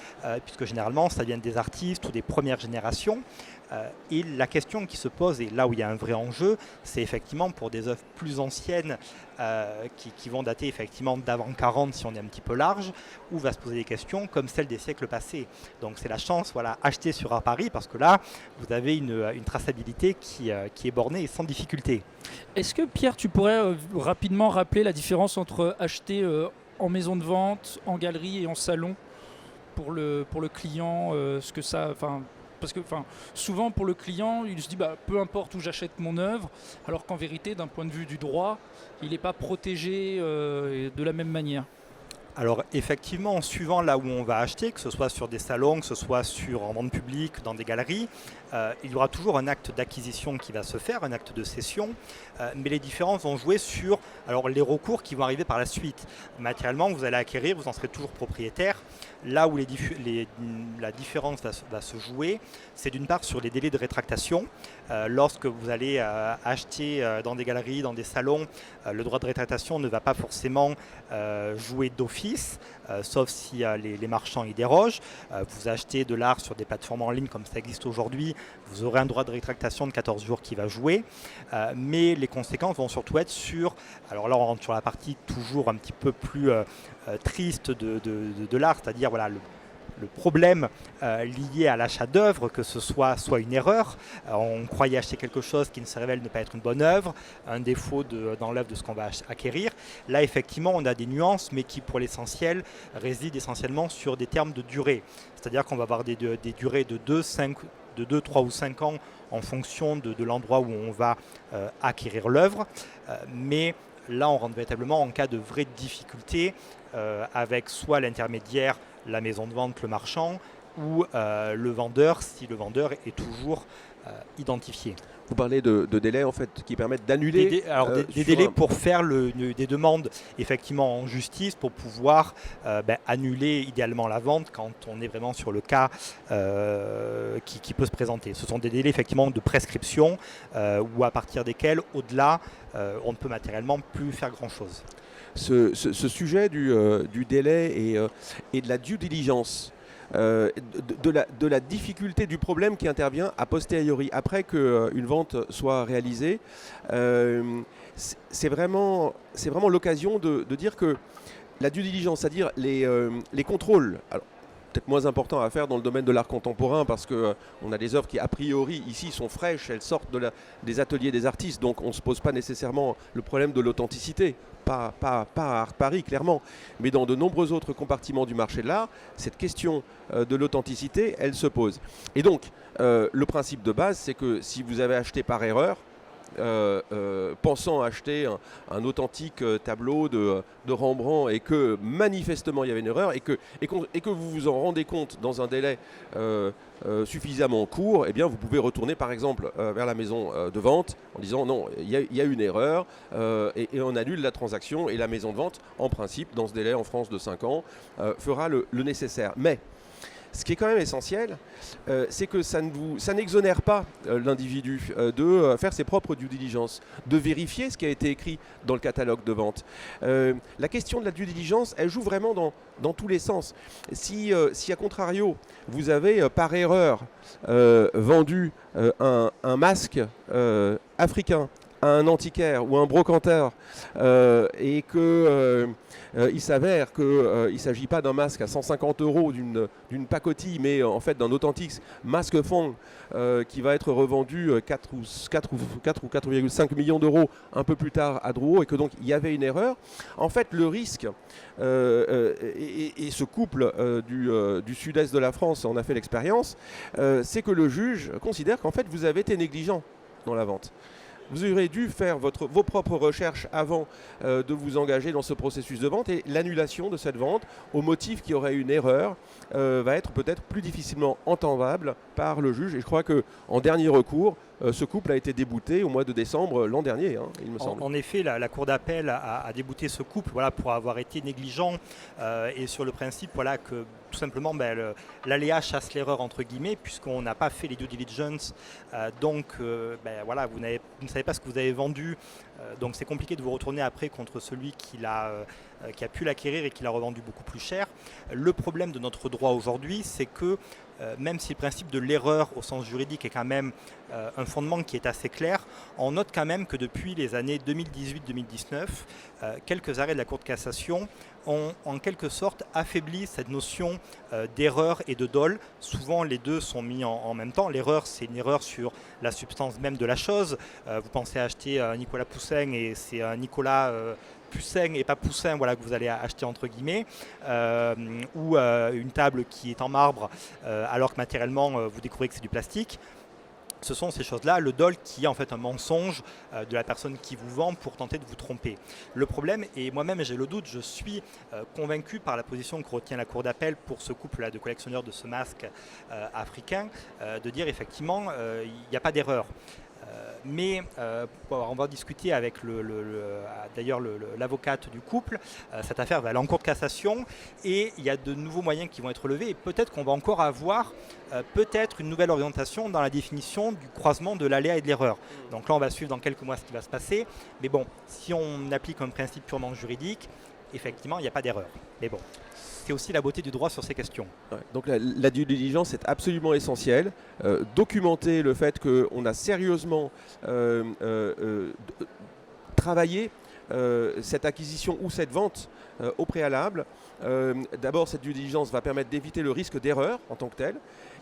S3: puisque généralement ça vient des artistes ou des premières générations. Et la question qui se pose, et là où il y a un vrai enjeu, c'est effectivement pour des œuvres plus anciennes qui vont dater effectivement d'avant 40 si on est un petit peu large, où va se poser des questions comme celles des siècles passés. Donc c'est la chance, voilà, acheter sur Art Paris parce que là, vous avez une traçabilité qui est bornée et sans difficulté.
S1: Est-ce que Pierre, tu pourrais rapidement rappeler la différence entre acheter en maison de vente, en galerie et en salon pour le client, ce que ça... Parce que souvent pour le client, il se dit peu importe où j'achète mon œuvre, alors qu'en vérité, d'un point de vue du droit, il n'est pas protégé de la même manière.
S3: Alors effectivement, suivant là où on va acheter, que ce soit sur des salons, que ce soit en vente publique, dans des galeries, il y aura toujours un acte d'acquisition qui va se faire, un acte de cession, mais les différences vont jouer sur les recours qui vont arriver par la suite. Matériellement, vous allez acquérir, vous en serez toujours propriétaire. Là où la différence va se jouer, c'est d'une part sur les délais de rétractation. Lorsque vous allez acheter dans des galeries, dans des salons, le droit de rétractation ne va pas forcément jouer d'office, sauf si les marchands y dérogent. Vous achetez de l'art sur des plateformes en ligne comme ça existe aujourd'hui, vous aurez un droit de rétractation de 14 jours qui va jouer, mais les conséquences vont surtout être sur, alors là on rentre sur la partie toujours un petit peu plus triste de l'art, c'est-à-dire voilà, le problème lié à l'achat d'œuvres, que ce soit une erreur, on croyait acheter quelque chose qui ne se révèle ne pas être une bonne œuvre, un défaut dans l'œuvre de ce qu'on va acquérir. Là, effectivement, on a des nuances, mais qui, pour l'essentiel, résident essentiellement sur des termes de durée. C'est-à-dire qu'on va avoir des durées de 2, 3 ou 5 ans en fonction de l'endroit où on va acquérir l'œuvre. Mais là, on rentre véritablement en cas de vraie difficulté avec soit l'intermédiaire, la maison de vente, le marchand, ou le vendeur, si le vendeur est toujours identifié.
S2: Vous parlez de délais en fait qui permettent d'annuler
S3: des délais pour faire des demandes effectivement en justice pour pouvoir annuler idéalement la vente quand on est vraiment sur le cas qui peut se présenter. Ce sont des délais effectivement de prescription ou à partir desquels au-delà on ne peut matériellement plus faire grand-chose.
S2: Ce sujet du délai et de la due diligence, de la difficulté du problème qui intervient a posteriori, après qu'une vente soit réalisée, c'est vraiment l'occasion de dire que la due diligence, c'est-à-dire les contrôles, alors, peut-être moins important à faire dans le domaine de l'art contemporain parce qu'on a des œuvres qui, a priori, ici, sont fraîches, elles sortent des ateliers des artistes, donc on ne se pose pas nécessairement le problème de l'authenticité, pas à Art Paris, clairement, mais dans de nombreux autres compartiments du marché de l'art, cette question de l'authenticité, elle se pose. Et donc, le principe de base, c'est que si vous avez acheté par erreur, pensant acheter un authentique tableau de Rembrandt et que manifestement il y avait une erreur et que vous vous en rendez compte dans un délai suffisamment court, eh bien vous pouvez retourner par exemple vers la maison de vente en disant non, il y a une erreur et on annule la transaction et la maison de vente, en principe, dans ce délai en France de 5 ans, fera le nécessaire. Mais ce qui est quand même essentiel, c'est que ça n'exonère pas l'individu de faire ses propres due diligence, de vérifier ce qui a été écrit dans le catalogue de vente. La question de la due diligence, elle joue vraiment dans tous les sens. Si à contrario, vous avez par erreur vendu un masque africain à un antiquaire ou un brocanteur et que il s'avère qu'il ne s'agit pas d'un masque à 150 € d'une pacotille, mais en fait d'un authentique masque fond qui va être revendu 4 ou 4,5 millions d'euros un peu plus tard à Drouot, et que donc il y avait une erreur. En fait, le risque, et ce couple du sud-est de la France en a fait l'expérience, c'est que le juge considère qu'en fait vous avez été négligent dans la vente. Vous aurez dû faire vos propres recherches avant de vous engager dans ce processus de vente, et l'annulation de cette vente au motif qu'il y aurait une erreur va être peut-être plus difficilement entendable par le juge. Et je crois qu'en dernier recours, ce couple a été débouté au mois de décembre l'an dernier, il me semble.
S3: En effet, la Cour d'appel a débouté ce couple pour avoir été négligent et sur le principe que tout simplement l'aléa chasse l'erreur entre guillemets, puisqu'on n'a pas fait les due diligence, donc vous ne savez pas ce que vous avez vendu, donc c'est compliqué de vous retourner après contre celui qui a pu l'acquérir et qui l'a revendu beaucoup plus cher. Le problème de notre droit aujourd'hui, c'est que même si le principe de l'erreur au sens juridique est quand même un fondement qui est assez clair, on note quand même que depuis les années 2018-2019, quelques arrêts de la Cour de cassation ont en quelque sorte affaibli cette notion d'erreur et de dol. Souvent les deux sont mis en même temps. L'erreur, c'est une erreur sur la substance même de la chose. Vous pensez acheter un Nicolas Poussin et c'est un Nicolas Poussin et pas Poussin que vous allez acheter entre guillemets, ou une table qui est en marbre alors que matériellement vous découvrez que c'est du plastique. Ce sont ces choses-là, le dol qui est en fait un mensonge de la personne qui vous vend pour tenter de vous tromper. Le problème, et moi-même j'ai le doute, je suis convaincu par la position que retient la Cour d'appel pour ce couple-là de collectionneurs de ce masque africain, de dire effectivement il n'y a pas d'erreur. Mais on va discuter avec d'ailleurs l'avocate du couple. Cette affaire va aller en cour de cassation et il y a de nouveaux moyens qui vont être levés, et peut-être qu'on va encore avoir peut-être une nouvelle orientation dans la définition du croisement de l'aléa et de l'erreur. Donc là on va suivre dans quelques mois ce qui va se passer, mais bon, si on applique un principe purement juridique, effectivement il n'y a pas d'erreur. Mais bon, c'est aussi la beauté du droit sur ces questions.
S2: Ouais, donc la due diligence est absolument essentielle. Documenter le fait qu'on a sérieusement travaillé cette acquisition ou cette vente au préalable. D'abord, cette due diligence va permettre d'éviter le risque d'erreur en tant que tel.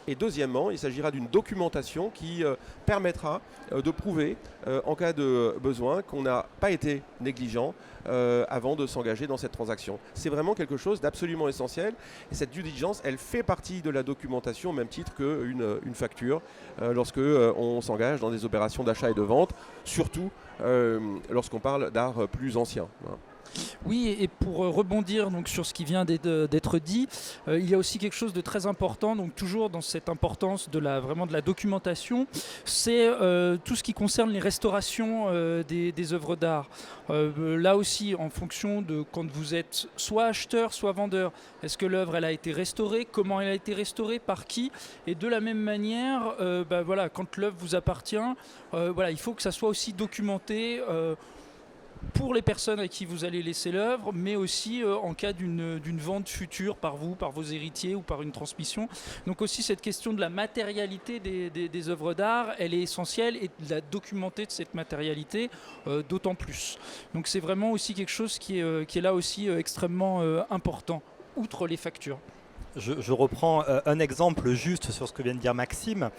S2: Et deuxièmement, il s'agira d'une documentation qui permettra de prouver, en cas de besoin, qu'on n'a pas été négligent avant de s'engager dans cette transaction. C'est vraiment quelque chose d'absolument essentiel. Et cette due diligence, elle fait partie de la documentation au même titre qu'une facture lorsque on s'engage dans des opérations d'achat et de vente, surtout lorsqu'on parle d'art plus ancien.
S1: Oui, et pour rebondir donc sur ce qui vient d'être dit, il y a aussi quelque chose de très important, donc toujours dans cette importance vraiment de la documentation, c'est tout ce qui concerne les restaurations des œuvres d'art. Là aussi, en fonction de quand vous êtes soit acheteur, soit vendeur, est-ce que l'œuvre elle a été restaurée, comment elle a été restaurée, par qui, et de la même manière, quand l'œuvre vous appartient, il faut que ça soit aussi documenté pour les personnes à qui vous allez laisser l'œuvre, mais aussi en cas d'une vente future par vous, par vos héritiers ou par une transmission. Donc aussi cette question de la matérialité des œuvres d'art, elle est essentielle, et de la documenter de cette matérialité d'autant plus. Donc c'est vraiment aussi quelque chose qui est là aussi extrêmement important, outre les factures.
S3: Je reprends un exemple juste sur ce que vient de dire Maxime.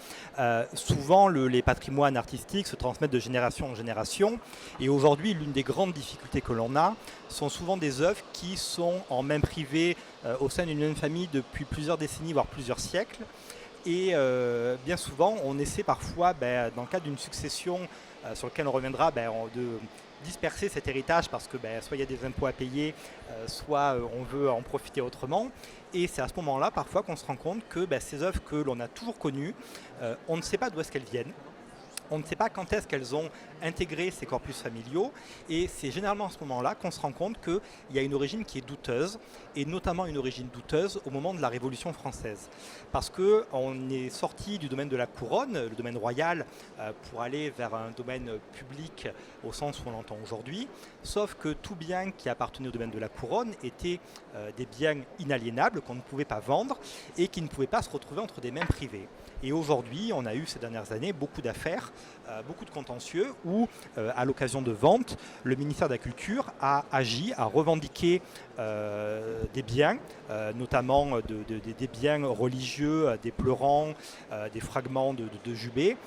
S3: Souvent, les patrimoines artistiques se transmettent de génération en génération. Et aujourd'hui, l'une des grandes difficultés que l'on a sont souvent des œuvres qui sont en main privée au sein d'une même famille depuis plusieurs décennies, voire plusieurs siècles. Et bien souvent, on essaie parfois, dans le cadre d'une succession sur laquelle on reviendra, de disperser cet héritage parce que soit il y a des impôts à payer, soit on veut en profiter autrement. Et c'est à ce moment-là, parfois, qu'on se rend compte que ces œuvres que l'on a toujours connues, on ne sait pas d'où est-ce qu'elles viennent. On ne sait pas quand est-ce qu'elles ont intégré ces corpus familiaux, et c'est généralement à ce moment-là qu'on se rend compte qu'il y a une origine qui est douteuse, et notamment une origine douteuse au moment de la Révolution française. Parce qu'on est sorti du domaine de la couronne, le domaine royal, pour aller vers un domaine public au sens où on l'entend aujourd'hui, sauf que tout bien qui appartenait au domaine de la couronne était des biens inaliénables qu'on ne pouvait pas vendre et qui ne pouvaient pas se retrouver entre des mains privées. Et aujourd'hui, on a eu ces dernières années beaucoup d'affaires, beaucoup de contentieux où, à l'occasion de ventes, le ministère de la Culture a agi, a revendiqué des biens, notamment des biens religieux, des pleurants, des fragments de jubé,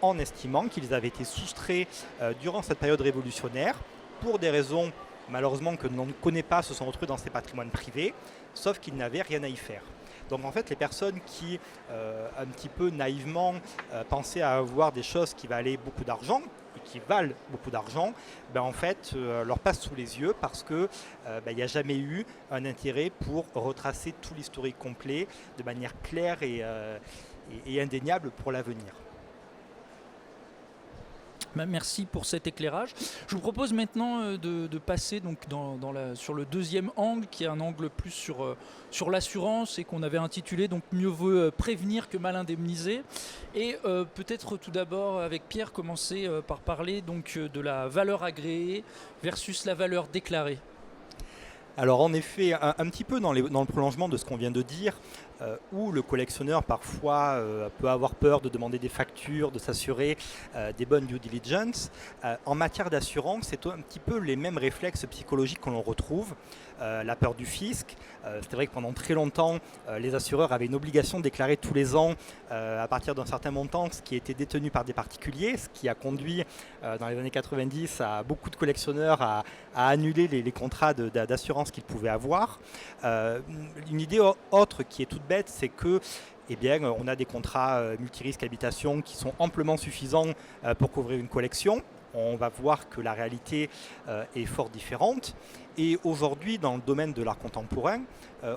S3: en estimant qu'ils avaient été soustraits durant cette période révolutionnaire pour des raisons malheureusement que l'on ne connaît pas, se sont retrouvés dans ces patrimoines privés, sauf qu'ils n'avaient rien à y faire. Donc en fait, les personnes qui, un petit peu naïvement, pensaient à avoir des choses qui valaient beaucoup d'argent, et qui valent beaucoup d'argent, en fait, leur passent sous les yeux parce qu'il n'y a jamais eu un intérêt pour retracer tout l'historique complet de manière claire et indéniable pour l'avenir.
S1: Merci pour cet éclairage. Je vous propose maintenant de passer donc sur le deuxième angle, qui est un angle plus sur l'assurance et qu'on avait intitulé donc mieux vaut prévenir que mal indemniser. Et peut-être tout d'abord avec Pierre commencer par parler donc de la valeur agréée versus la valeur déclarée.
S3: Alors en effet, un petit peu dans le prolongement de ce qu'on vient de dire, où le collectionneur parfois peut avoir peur de demander des factures, de s'assurer des bonnes due diligence. En matière d'assurance, c'est un petit peu les mêmes réflexes psychologiques que l'on retrouve. La peur du fisc. C'est vrai que pendant très longtemps, les assureurs avaient une obligation de déclarer tous les ans à partir d'un certain montant ce qui était détenu par des particuliers, ce qui a conduit dans les années 90 à beaucoup de collectionneurs à annuler les contrats d'assurance qu'ils pouvaient avoir. Une idée autre qui est toute bête, c'est que on a des contrats multirisques habitation qui sont amplement suffisants pour couvrir une collection. On va voir que la réalité est fort différente. Et aujourd'hui, dans le domaine de l'art contemporain,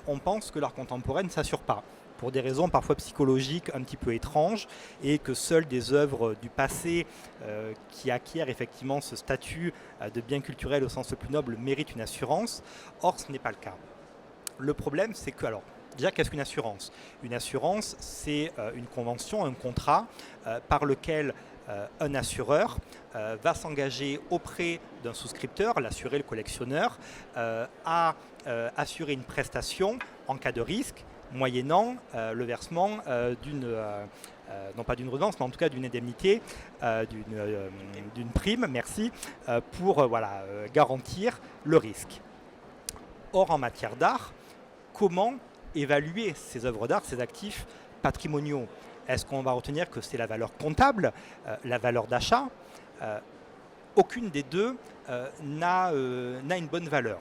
S3: on pense que l'art contemporain ne s'assure pas, pour des raisons parfois psychologiques un petit peu étranges, et que seules des œuvres du passé qui acquièrent effectivement ce statut de bien culturel au sens le plus noble méritent une assurance. Or, ce n'est pas le cas. Le problème, c'est que, alors, déjà, qu'est-ce qu'une assurance ? Une assurance, c'est une convention, un contrat par lequel un assureur va s'engager auprès d'un souscripteur, l'assuré, le collectionneur, à assurer une prestation en cas de risque, moyennant le versement non pas d'une redevance, mais en tout cas d'une indemnité, d'une prime, merci, pour garantir le risque. Or, en matière d'art, comment évaluer ces œuvres d'art, ces actifs patrimoniaux ? Est-ce qu'on va retenir que c'est la valeur comptable, la valeur d'achat ? Aucune des deux n'a une bonne valeur.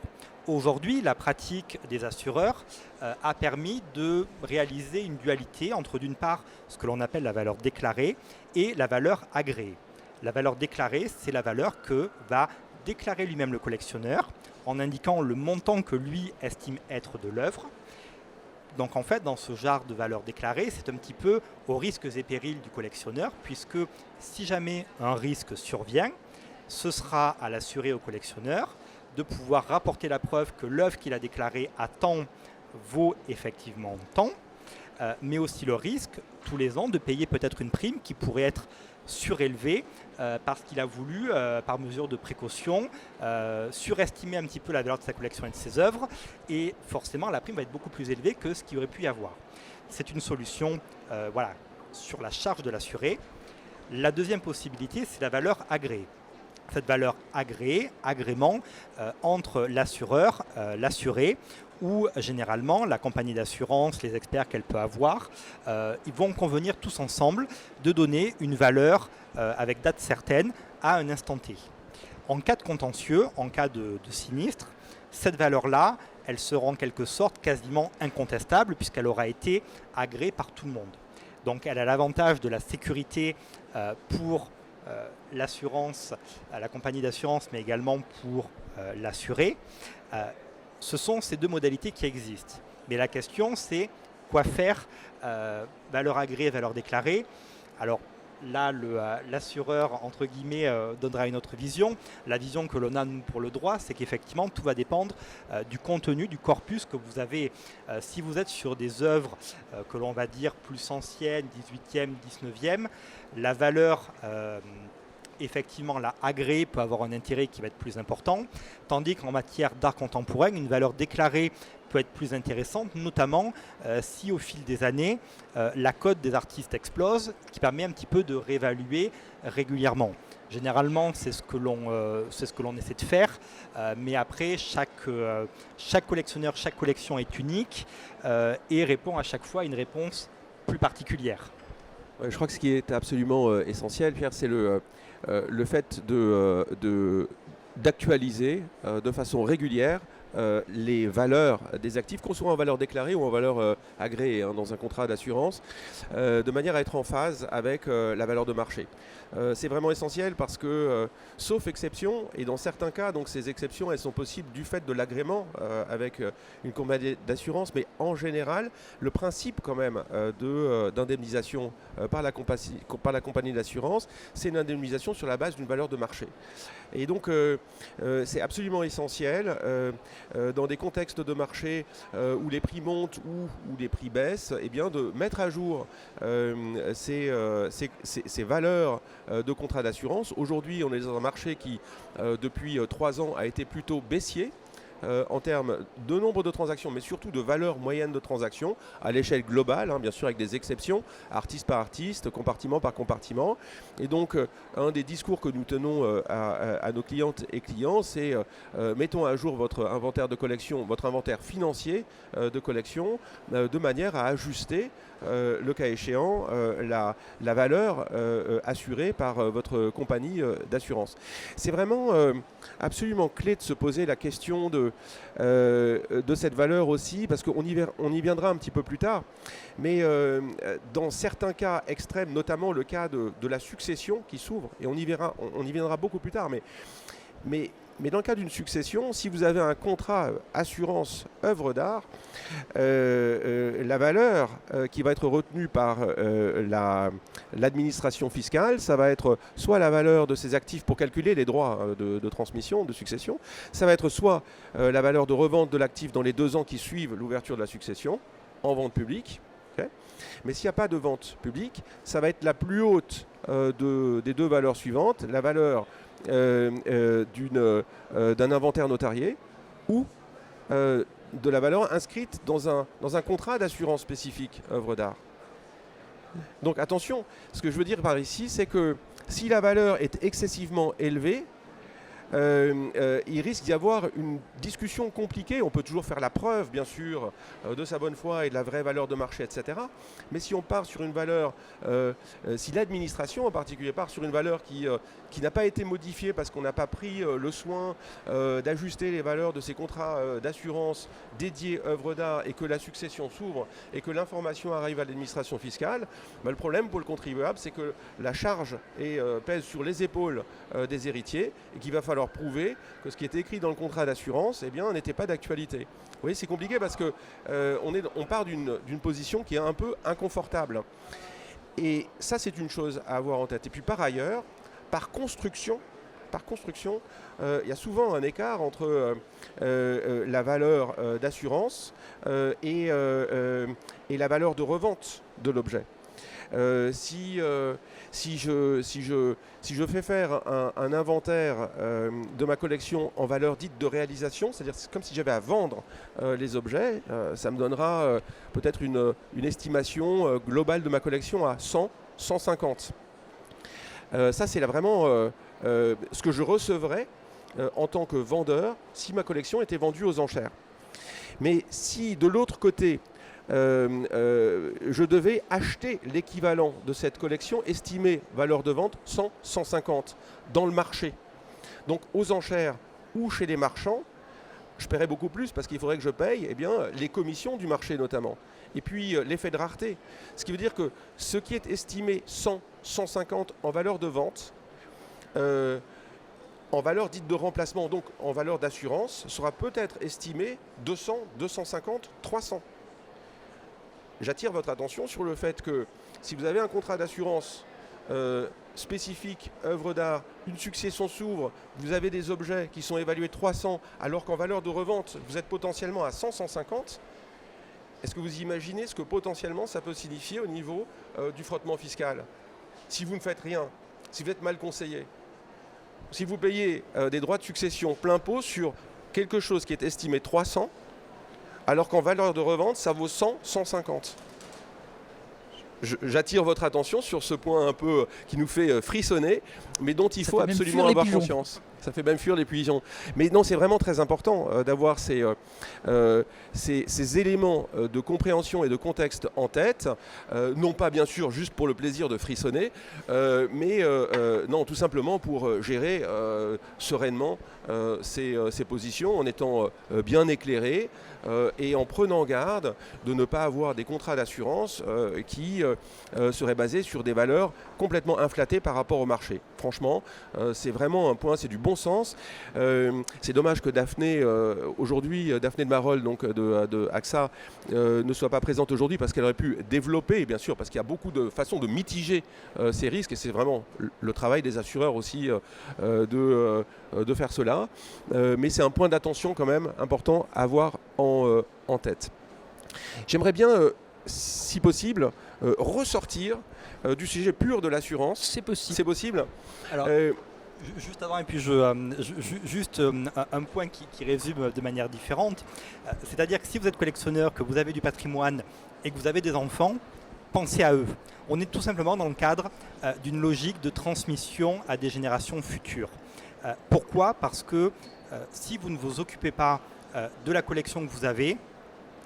S3: Aujourd'hui, la pratique des assureurs a permis de réaliser une dualité entre, d'une part, ce que l'on appelle la valeur déclarée et la valeur agréée. La valeur déclarée, c'est la valeur que va déclarer lui-même le collectionneur en indiquant le montant que lui estime être de l'œuvre. Donc en fait, dans ce genre de valeur déclarée, c'est un petit peu aux risques et périls du collectionneur, puisque si jamais un risque survient, ce sera à l'assuré au collectionneur de pouvoir rapporter la preuve que l'œuvre qu'il a déclarée à temps vaut effectivement tant, mais aussi le risque, tous les ans, de payer peut-être une prime qui pourrait être surélevée parce qu'il a voulu, par mesure de précaution, surestimer un petit peu la valeur de sa collection et de ses œuvres, et forcément la prime va être beaucoup plus élevée que ce qu'il aurait pu y avoir. C'est une solution sur la charge de l'assuré. La deuxième possibilité, c'est la valeur agréée. cette valeur agréée, agrément, entre l'assureur, l'assuré, où généralement la compagnie d'assurance, les experts qu'elle peut avoir, ils vont convenir tous ensemble de donner une valeur avec date certaine à un instant T. En cas de contentieux, en cas de sinistre, cette valeur-là, elle sera en quelque sorte quasiment incontestable puisqu'elle aura été agréée par tout le monde. Donc elle a l'avantage de la sécurité pour l'assurance, la compagnie d'assurance, mais également pour l'assuré. Ce sont ces deux modalités qui existent. Mais la question, c'est quoi faire, valeur agréée, valeur déclarée. Alors là, l'assureur, entre guillemets, donnera une autre vision. La vision que l'on a, nous, pour le droit, c'est qu'effectivement, tout va dépendre du contenu, du corpus que vous avez. Si vous êtes sur des œuvres que l'on va dire plus anciennes, 18e, 19e, la valeur effectivement, la agréée peut avoir un intérêt qui va être plus important, tandis qu'en matière d'art contemporain, une valeur déclarée peut être plus intéressante, notamment si au fil des années, la cote des artistes explose, ce qui permet un petit peu de réévaluer régulièrement. Généralement, c'est ce que l'on essaie de faire, mais après, chaque collectionneur, chaque collection est unique et répond à chaque fois à une réponse plus particulière.
S2: Ouais, je crois que ce qui est absolument essentiel, Pierre, c'est le fait d'actualiser de façon régulière les valeurs des actifs, qu'on soit en valeur déclarée ou en valeur agréée dans un contrat d'assurance, de manière à être en phase avec la valeur de marché. C'est vraiment essentiel parce que, sauf exception, et dans certains cas, donc ces exceptions, elles sont possibles du fait de l'agrément avec une compagnie d'assurance, mais en général, le principe quand même d'indemnisation par la compagnie d'assurance, c'est une indemnisation sur la base d'une valeur de marché. Et donc, c'est absolument essentiel dans des contextes de marché où les prix montent ou où les prix baissent, eh bien, de mettre à jour ces valeurs de contrats d'assurance. Aujourd'hui, on est dans un marché qui, depuis 3 ans, a été plutôt baissier. En termes de nombre de transactions, mais surtout de valeur moyenne de transactions à l'échelle globale, bien sûr avec des exceptions, artiste par artiste, compartiment par compartiment. Et donc, un des discours que nous tenons à nos clientes et clients, c'est mettons à jour votre inventaire de collection, votre inventaire financier de collection, de manière à ajuster, le cas échéant, la valeur assurée par votre compagnie d'assurance. C'est vraiment absolument clé de se poser la question de cette valeur aussi, parce qu'on y viendra un petit peu plus tard, mais dans certains cas extrêmes, notamment le cas de la succession qui s'ouvre, et on y viendra beaucoup plus tard, mais dans le cas d'une succession, si vous avez un contrat assurance œuvre d'art, la valeur qui va être retenue par l'administration fiscale, ça va être soit la valeur de ces actifs pour calculer les droits de transmission, de succession, ça va être soit la valeur de revente de l'actif dans les 2 ans qui suivent l'ouverture de la succession, en vente publique. Okay. Mais s'il n'y a pas de vente publique, ça va être la plus haute des 2 valeurs suivantes, la valeur d'un inventaire notarié ou de la valeur inscrite dans un contrat d'assurance spécifique œuvre d'art. Donc attention, ce que je veux dire par ici, c'est que si la valeur est excessivement élevée, il risque d'y avoir une discussion compliquée. On peut toujours faire la preuve, bien sûr, de sa bonne foi et de la vraie valeur de marché, etc. Mais si on part sur une valeur, si l'administration en particulier part sur une valeur qui n'a pas été modifiée parce qu'on n'a pas pris le soin d'ajuster les valeurs de ces contrats d'assurance dédiés œuvres d'art et que la succession s'ouvre et que l'information arrive à l'administration fiscale, le problème pour le contribuable, c'est que la charge pèse sur les épaules des héritiers et qu'il va falloir prouver que ce qui était écrit dans le contrat d'assurance n'était pas d'actualité. Vous voyez, c'est compliqué parce que on part d'une position qui est un peu inconfortable. Et ça, c'est une chose à avoir en tête. Et puis par ailleurs, par construction, il y a souvent un écart entre la valeur d'assurance et la valeur de revente de l'objet. Si je fais faire un inventaire de ma collection en valeur dite de réalisation, c'est-à-dire c'est comme si j'avais à vendre les objets, ça me donnera peut-être une estimation globale de ma collection à 100, 150. Ça, c'est vraiment ce que je recevrais en tant que vendeur si ma collection était vendue aux enchères. Mais si de l'autre côté, je devais acheter l'équivalent de cette collection estimée valeur de vente 100, 150 dans le marché, donc aux enchères ou chez les marchands, je paierais beaucoup plus parce qu'il faudrait que je paye les commissions du marché notamment. Et puis l'effet de rareté. Ce qui veut dire que ce qui est estimé 100, 150 en valeur de vente, en valeur dite de remplacement, donc en valeur d'assurance, sera peut-être estimé 200, 250, 300. J'attire votre attention sur le fait que si vous avez un contrat d'assurance spécifique, œuvre d'art, une succession s'ouvre, vous avez des objets qui sont évalués 300 alors qu'en valeur de revente, vous êtes potentiellement à 100, 150, est-ce que vous imaginez ce que potentiellement ça peut signifier au niveau du frottement fiscal? Si vous ne faites rien, si vous êtes mal conseillé, si vous payez des droits de succession plein pot sur quelque chose qui est estimé 300, alors qu'en valeur de revente, ça vaut 100, 150. J'attire votre attention sur ce point un peu qui nous fait frissonner, mais dont il faut absolument avoir conscience. Ça fait même fuir les pigeons. Mais non, c'est vraiment très important d'avoir ces éléments de compréhension et de contexte en tête, non pas bien sûr juste pour le plaisir de frissonner, mais non, tout simplement pour gérer sereinement ces positions en étant bien éclairé et en prenant garde de ne pas avoir des contrats d'assurance qui seraient basés sur des valeurs complètement inflatées par rapport au marché. Franchement, c'est vraiment un point, c'est du bon sens. C'est dommage que Daphné, aujourd'hui, Daphné de Marolles, donc de AXA, ne soit pas présente aujourd'hui parce qu'elle aurait pu développer, bien sûr, parce qu'il y a beaucoup de façons de mitiger ces risques et c'est vraiment le travail des assureurs aussi de faire cela. Mais c'est un point d'attention quand même important à avoir en tête. J'aimerais bien, si possible, ressortir du sujet pur de l'assurance.
S1: C'est possible.
S2: C'est possible.
S3: Alors, juste avant, et puis juste un point qui résume de manière différente. C'est-à-dire que si vous êtes collectionneur, que vous avez du patrimoine et que vous avez des enfants, pensez à eux. On est tout simplement dans le cadre d'une logique de transmission à des générations futures. Pourquoi ? Parce que si vous ne vous occupez pas de la collection que vous avez,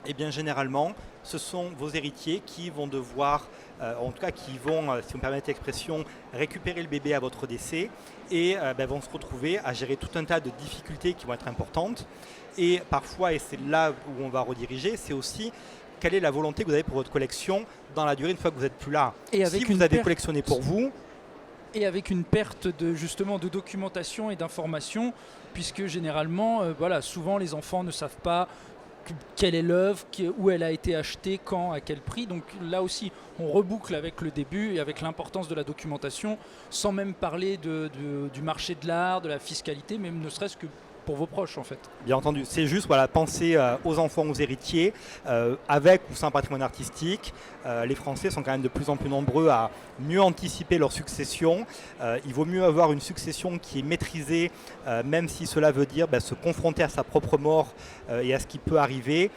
S3: eh bien généralement, ce sont vos héritiers qui vont devoir, en tout cas qui vont, si vous me permettez l'expression, récupérer le bébé à votre décès et vont se retrouver à gérer tout un tas de difficultés qui vont être importantes. Et parfois, et c'est là où on va rediriger, c'est aussi quelle est la volonté que vous avez pour votre collection dans la durée une fois que vous n'êtes plus là.
S1: Et avec
S3: si vous avez collectionné pour vous,
S1: et avec une perte justement de documentation et d'information, puisque généralement, souvent les enfants ne savent pas quelle est l'œuvre, où elle a été achetée, quand, à quel prix. Donc là aussi, on reboucle avec le début et avec l'importance de la documentation, sans même parler du marché de l'art, de la fiscalité, même ne serait-ce que pour vos proches en fait.
S3: Bien entendu, c'est juste penser aux enfants, aux héritiers, avec ou sans patrimoine artistique. Les Français sont quand même de plus en plus nombreux à mieux anticiper leur succession. Il vaut mieux avoir une succession qui est maîtrisée, même si cela veut dire se confronter à sa propre mort et à ce qui peut arriver,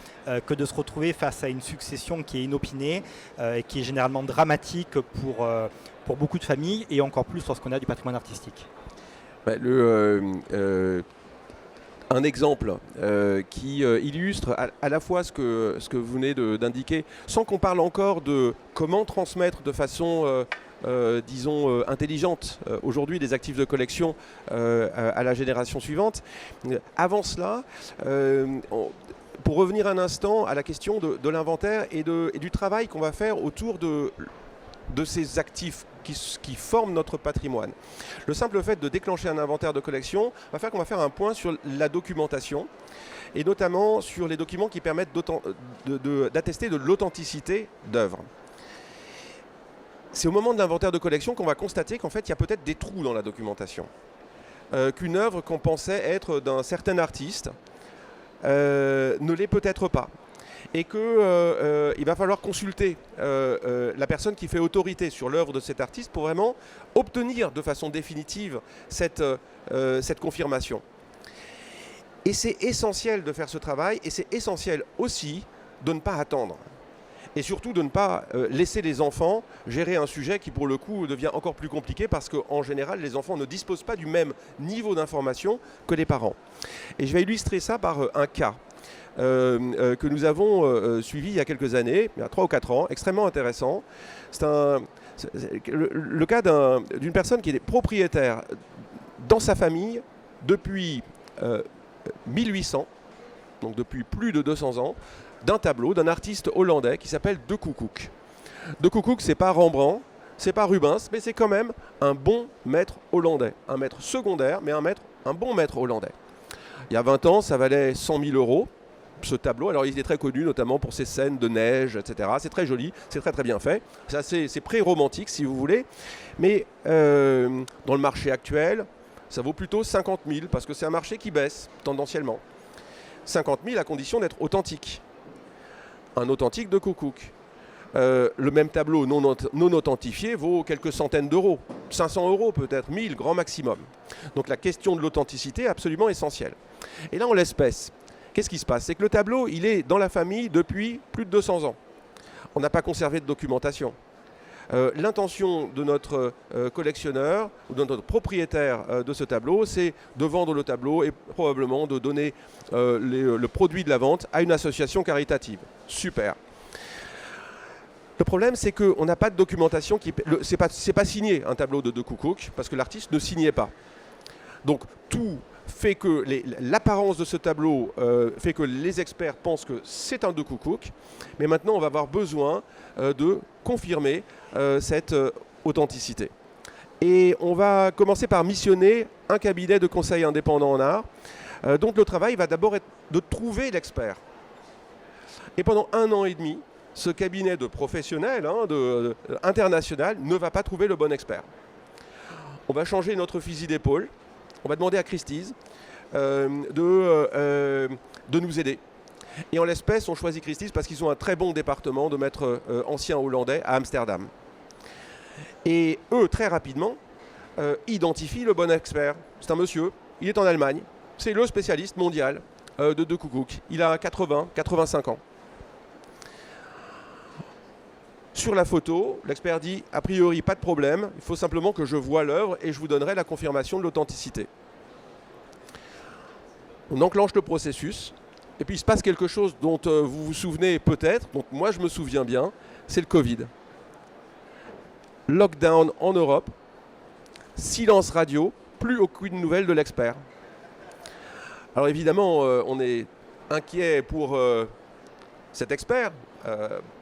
S3: que de se retrouver face à une succession qui est inopinée et qui est généralement dramatique pour beaucoup de familles et encore plus lorsqu'on a du patrimoine artistique.
S2: Un exemple qui illustre à la fois ce que vous venez d'indiquer, sans qu'on parle encore de comment transmettre de façon, disons, intelligente aujourd'hui des actifs de collection à la génération suivante. Avant cela, pour revenir un instant à la question de l'inventaire et du travail qu'on va faire autour de ces actifs qui forment notre patrimoine. Le simple fait de déclencher un inventaire de collection va faire qu'on va faire un point sur la documentation et notamment sur les documents qui permettent d'attester de l'authenticité d'œuvres. C'est au moment de l'inventaire de collection qu'on va constater qu'en fait il y a peut-être des trous dans la documentation. Qu'une œuvre qu'on pensait être d'un certain artiste ne l'est peut-être pas. Et qu'il va falloir consulter la personne qui fait autorité sur l'œuvre de cet artiste pour vraiment obtenir de façon définitive cette confirmation. Et c'est essentiel de faire ce travail et c'est essentiel aussi de ne pas attendre. Et surtout de ne pas laisser les enfants gérer un sujet qui pour le coup devient encore plus compliqué parce qu'en général les enfants ne disposent pas du même niveau d'information que les parents. Et je vais illustrer ça par un cas que nous avons suivi il y a quelques années, il y a 3 ou 4 ans, extrêmement intéressant. C'est le cas d'une personne qui est propriétaire dans sa famille depuis 1800, donc depuis plus de 200 ans, d'un tableau d'un artiste hollandais qui s'appelle De Koekoek. De Koekoek, c'est pas Rembrandt, c'est pas Rubens, mais c'est quand même un bon maître hollandais. Un maître secondaire, mais un bon maître hollandais. Il y a 20 ans, ça valait 100 000 euros, ce tableau. Alors il est très connu, notamment pour ses scènes de neige, etc. C'est très joli, c'est très très bien fait. C'est pré-romantique, si vous voulez. Mais dans le marché actuel, ça vaut plutôt 50 000, parce que c'est un marché qui baisse, tendanciellement. 50 000 à condition d'être authentique. Un authentique de Koekoek. Le même tableau non authentifié vaut quelques centaines d'euros, 500 euros peut-être, 1000 grand maximum. Donc la question de l'authenticité est absolument essentielle. Et là, en l'espèce, qu'est-ce qui se passe? C'est que le tableau, il est dans la famille depuis plus de 200 ans. On n'a pas conservé de documentation. L'intention de notre collectionneur ou de notre propriétaire de ce tableau, c'est de vendre le tableau et probablement de donner le produit de la vente à une association caritative. Super. Le problème, c'est qu'on n'a pas de documentation. C'est pas signé un tableau de De Koekoek parce que l'artiste ne signait pas. Donc tout fait que l'apparence de ce tableau fait que les experts pensent que c'est un De Koekoek. Mais maintenant, on va avoir besoin de confirmer cette authenticité. Et on va commencer par missionner un cabinet de conseil indépendant en art, dont le travail va d'abord être de trouver l'expert. Et pendant 1 an et demi, ce cabinet de professionnels international ne va pas trouver le bon expert. On va changer notre fusil d'épaule. On va demander à Christie's de nous aider. Et en l'espèce, on choisit Christie's parce qu'ils ont un très bon département de maîtres anciens hollandais à Amsterdam. Et eux, très rapidement, identifient le bon expert. C'est un monsieur, il est en Allemagne, c'est le spécialiste mondial de De Koekoek. Il a 85 ans. Sur la photo, l'expert dit, a priori, pas de problème, il faut simplement que je voie l'œuvre et je vous donnerai la confirmation de l'authenticité. On enclenche le processus, et puis il se passe quelque chose dont vous vous souvenez peut-être, dont moi je me souviens bien, c'est le Covid. Lockdown en Europe, silence radio, plus aucune nouvelle de l'expert. Alors évidemment, on est inquiet pour cet expert,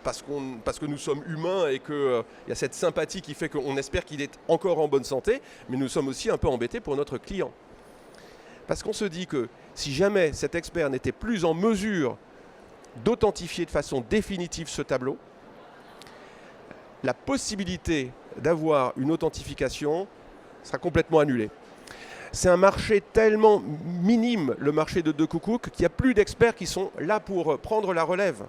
S2: parce que nous sommes humains et qu'il y a cette sympathie qui fait qu'on espère qu'il est encore en bonne santé, mais nous sommes aussi un peu embêtés pour notre client. Parce qu'on se dit que si jamais cet expert n'était plus en mesure d'authentifier de façon définitive ce tableau, la possibilité d'avoir une authentification sera complètement annulée. C'est un marché tellement minime, le marché de Koekoek, qu'il n'y a plus d'experts qui sont là pour prendre la relève.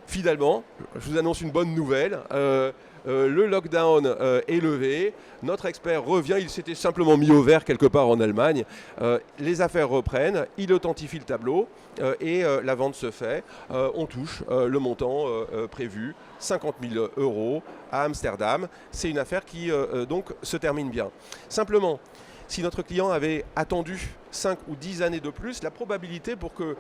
S2: Finalement, je vous annonce une bonne nouvelle. Le lockdown est levé, notre expert revient, il s'était simplement mis au vert quelque part en Allemagne, les affaires reprennent, il authentifie le tableau et la vente se fait, on touche le montant prévu, 50 000 euros à Amsterdam. C'est une affaire qui donc se termine bien. Simplement, si notre client avait attendu 5 ou 10 années de plus, la probabilité pour que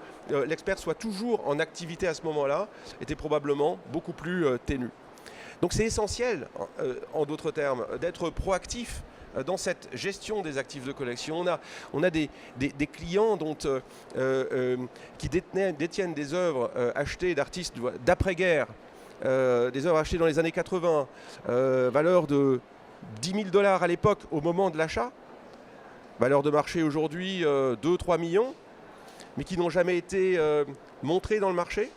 S2: l'expert soit toujours en activité à ce moment-là était probablement beaucoup plus ténue. Donc c'est essentiel, en d'autres termes, d'être proactif dans cette gestion des actifs de collection. On a des clients qui détiennent des œuvres achetées d'artistes d'après-guerre, des œuvres achetées dans les années 80, valeur de 10 000 $ à l'époque au moment de l'achat, valeur de marché aujourd'hui 2-3 millions, mais qui n'ont jamais été montrés dans le marché,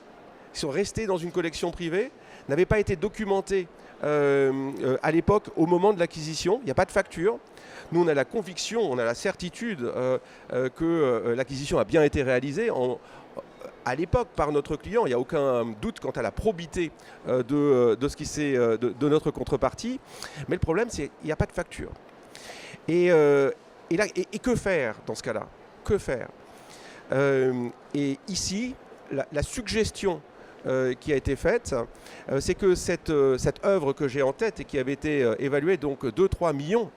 S2: qui sont restés dans une collection privée, n'avaient pas été documentés à l'époque au moment de l'acquisition. Il n'y a pas de facture. Nous, on a la conviction, on a la certitude que l'acquisition a bien été réalisée à l'époque par notre client. Il n'y a aucun doute quant à la probité de notre contrepartie. Mais le problème, c'est qu'il n'y a pas de facture. Et que faire dans ce cas-là? Que faire? Et ici, la suggestion qui a été faite, c'est que cette œuvre que j'ai en tête et qui avait été évaluée donc 2-3 millions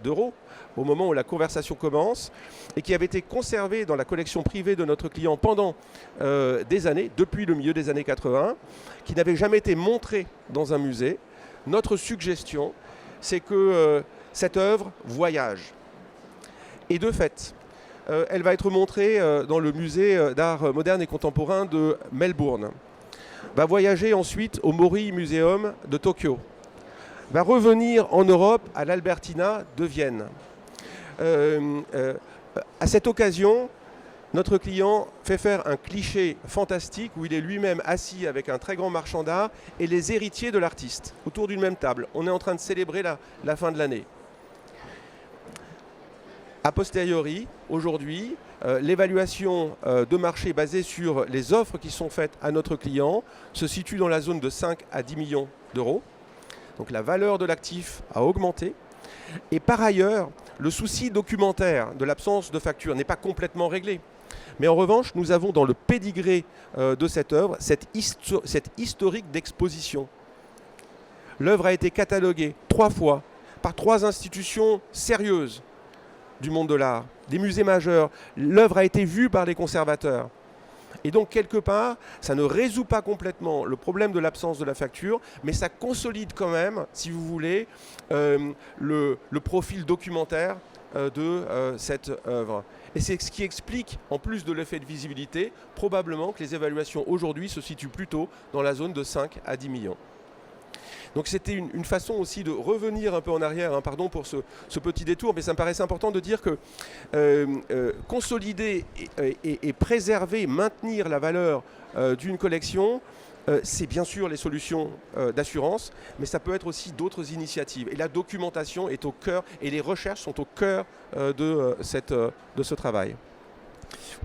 S2: d'euros au moment où la conversation commence et qui avait été conservée dans la collection privée de notre client pendant des années, depuis le milieu des années 80, qui n'avait jamais été montrée dans un musée. Notre suggestion, c'est que cette œuvre voyage. Et de fait, elle va être montrée dans le musée d'art moderne et contemporain de Melbourne. Va voyager ensuite au Mori Museum de Tokyo. Va revenir en Europe à l'Albertina de Vienne. À cette occasion, notre client fait faire un cliché fantastique où il est lui-même assis avec un très grand marchand d'art et les héritiers de l'artiste autour d'une même table. On est en train de célébrer la fin de l'année. A posteriori, aujourd'hui, l'évaluation de marché basée sur les offres qui sont faites à notre client se situe dans la zone de 5 à 10 millions d'euros. Donc la valeur de l'actif a augmenté. Et par ailleurs, le souci documentaire de l'absence de facture n'est pas complètement réglé. Mais en revanche, nous avons dans le pédigré de cette œuvre cette historique d'exposition. L'œuvre a été cataloguée 3 fois par 3 institutions sérieuses du monde de l'art, des musées majeurs. L'œuvre a été vue par les conservateurs. Et donc, quelque part, ça ne résout pas complètement le problème de l'absence de la facture, mais ça consolide quand même, si vous voulez, le profil documentaire de cette œuvre. Et c'est ce qui explique, en plus de l'effet de visibilité, probablement que les évaluations aujourd'hui se situent plutôt dans la zone de 5 à 10 millions. Donc c'était une façon aussi de revenir un peu en arrière, hein, pardon pour ce petit détour, mais ça me paraissait important de dire que consolider et préserver, maintenir la valeur d'une collection, c'est bien sûr les solutions d'assurance, mais ça peut être aussi d'autres initiatives. Et la documentation est au cœur, et les recherches sont au cœur de ce travail.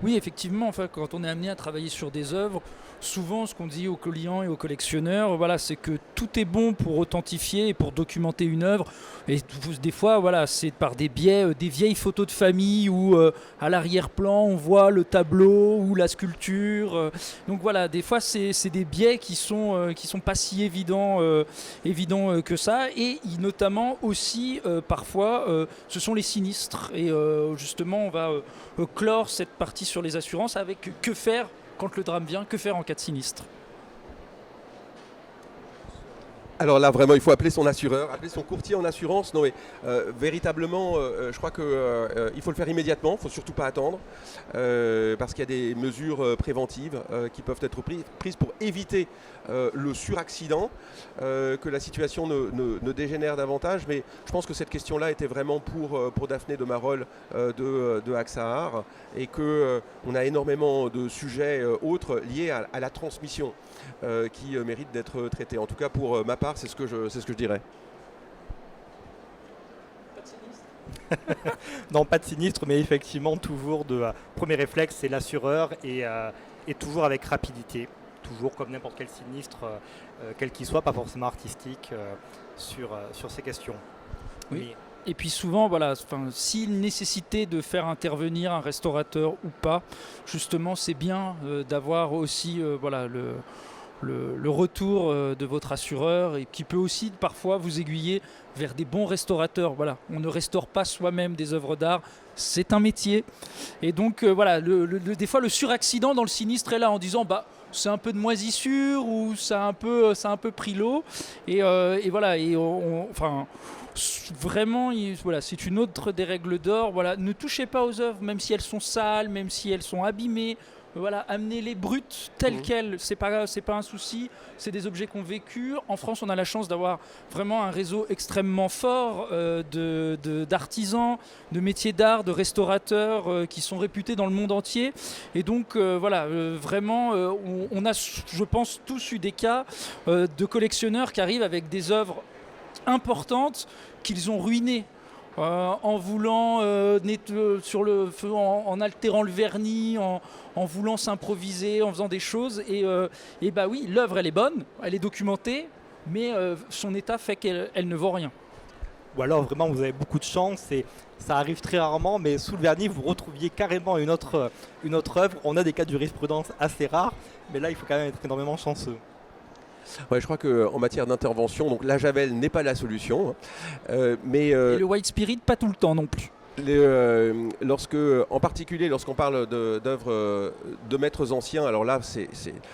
S1: Oui, effectivement, enfin, quand on est amené à travailler sur des œuvres, souvent ce qu'on dit aux clients et aux collectionneurs, voilà, c'est que tout est bon pour authentifier et pour documenter une œuvre. Et des fois, voilà, c'est par des biais, des vieilles photos de famille où à l'arrière-plan on voit le tableau ou la sculpture. Donc voilà, des fois c'est des biais qui sont pas si évidents que ça. Et notamment aussi parfois, ce sont les sinistres. Et justement, on va clore cette partie sur les assurances avec que faire quand le drame vient, que faire en cas de sinistre.
S2: Alors là, vraiment, il faut appeler son assureur, appeler son courtier en assurance. Non, mais véritablement, je crois qu'il faut le faire immédiatement. Il ne faut surtout pas attendre, parce qu'il y a des mesures préventives qui peuvent être prises pour éviter le suraccident, que la situation ne dégénère davantage. Mais je pense que cette question-là était vraiment pour Daphné de Marolles de AXA Art, et qu'on a énormément de sujets autres liés à la transmission qui méritent d'être traités. En tout cas, pour ma part, c'est ce que je dirais.
S1: Pas de sinistre ?
S3: Non, pas de sinistre, mais effectivement, toujours premier réflexe, c'est l'assureur et toujours avec rapidité, toujours comme n'importe quel sinistre, quel qu'il soit, pas forcément artistique, sur ces questions.
S1: Oui. Et puis souvent, voilà, s'il nécessitait de faire intervenir un restaurateur ou pas, justement, c'est bien d'avoir aussi voilà, le retour de votre assureur, et qui peut aussi parfois vous aiguiller vers des bons restaurateurs. Voilà, on ne restaure pas soi-même des œuvres d'art, c'est un métier. Et donc voilà, des fois le suraccident dans le sinistre est là en disant c'est un peu de moisissure ou ça a un peu pris l'eau. Et voilà, et vraiment, voilà, c'est une autre des règles d'or. Voilà, ne touchez pas aux œuvres, même si elles sont sales, même si elles sont abîmées. Voilà, amenez-les brutes telles quelles, c'est pas un souci. C'est des objets qu'on vécu. En France, on a la chance d'avoir vraiment un réseau extrêmement fort d'artisans, de métiers d'art, de restaurateurs qui sont réputés dans le monde entier. Et donc voilà, vraiment, on a, je pense, tous eu des cas de collectionneurs qui arrivent avec des œuvres importantes qu'ils ont ruinées. En voulant sur le feu, en altérant le vernis, en voulant s'improviser, en faisant des choses. Et bah oui, l'œuvre elle est bonne, elle est documentée, mais son état fait qu'elle ne vaut rien.
S3: ou alors vraiment vous avez beaucoup de chance et ça arrive très rarement, mais sous le vernis vous retrouviez carrément une autre œuvre. On a des cas de jurisprudence assez rares, mais là il faut quand même être énormément chanceux.
S2: Ouais, je crois qu'en matière d'intervention, donc la javel n'est pas la solution, mais
S1: Et le White Spirit, pas tout le temps non plus.
S2: En particulier lorsqu'on parle d'œuvres de maîtres anciens, alors là c'est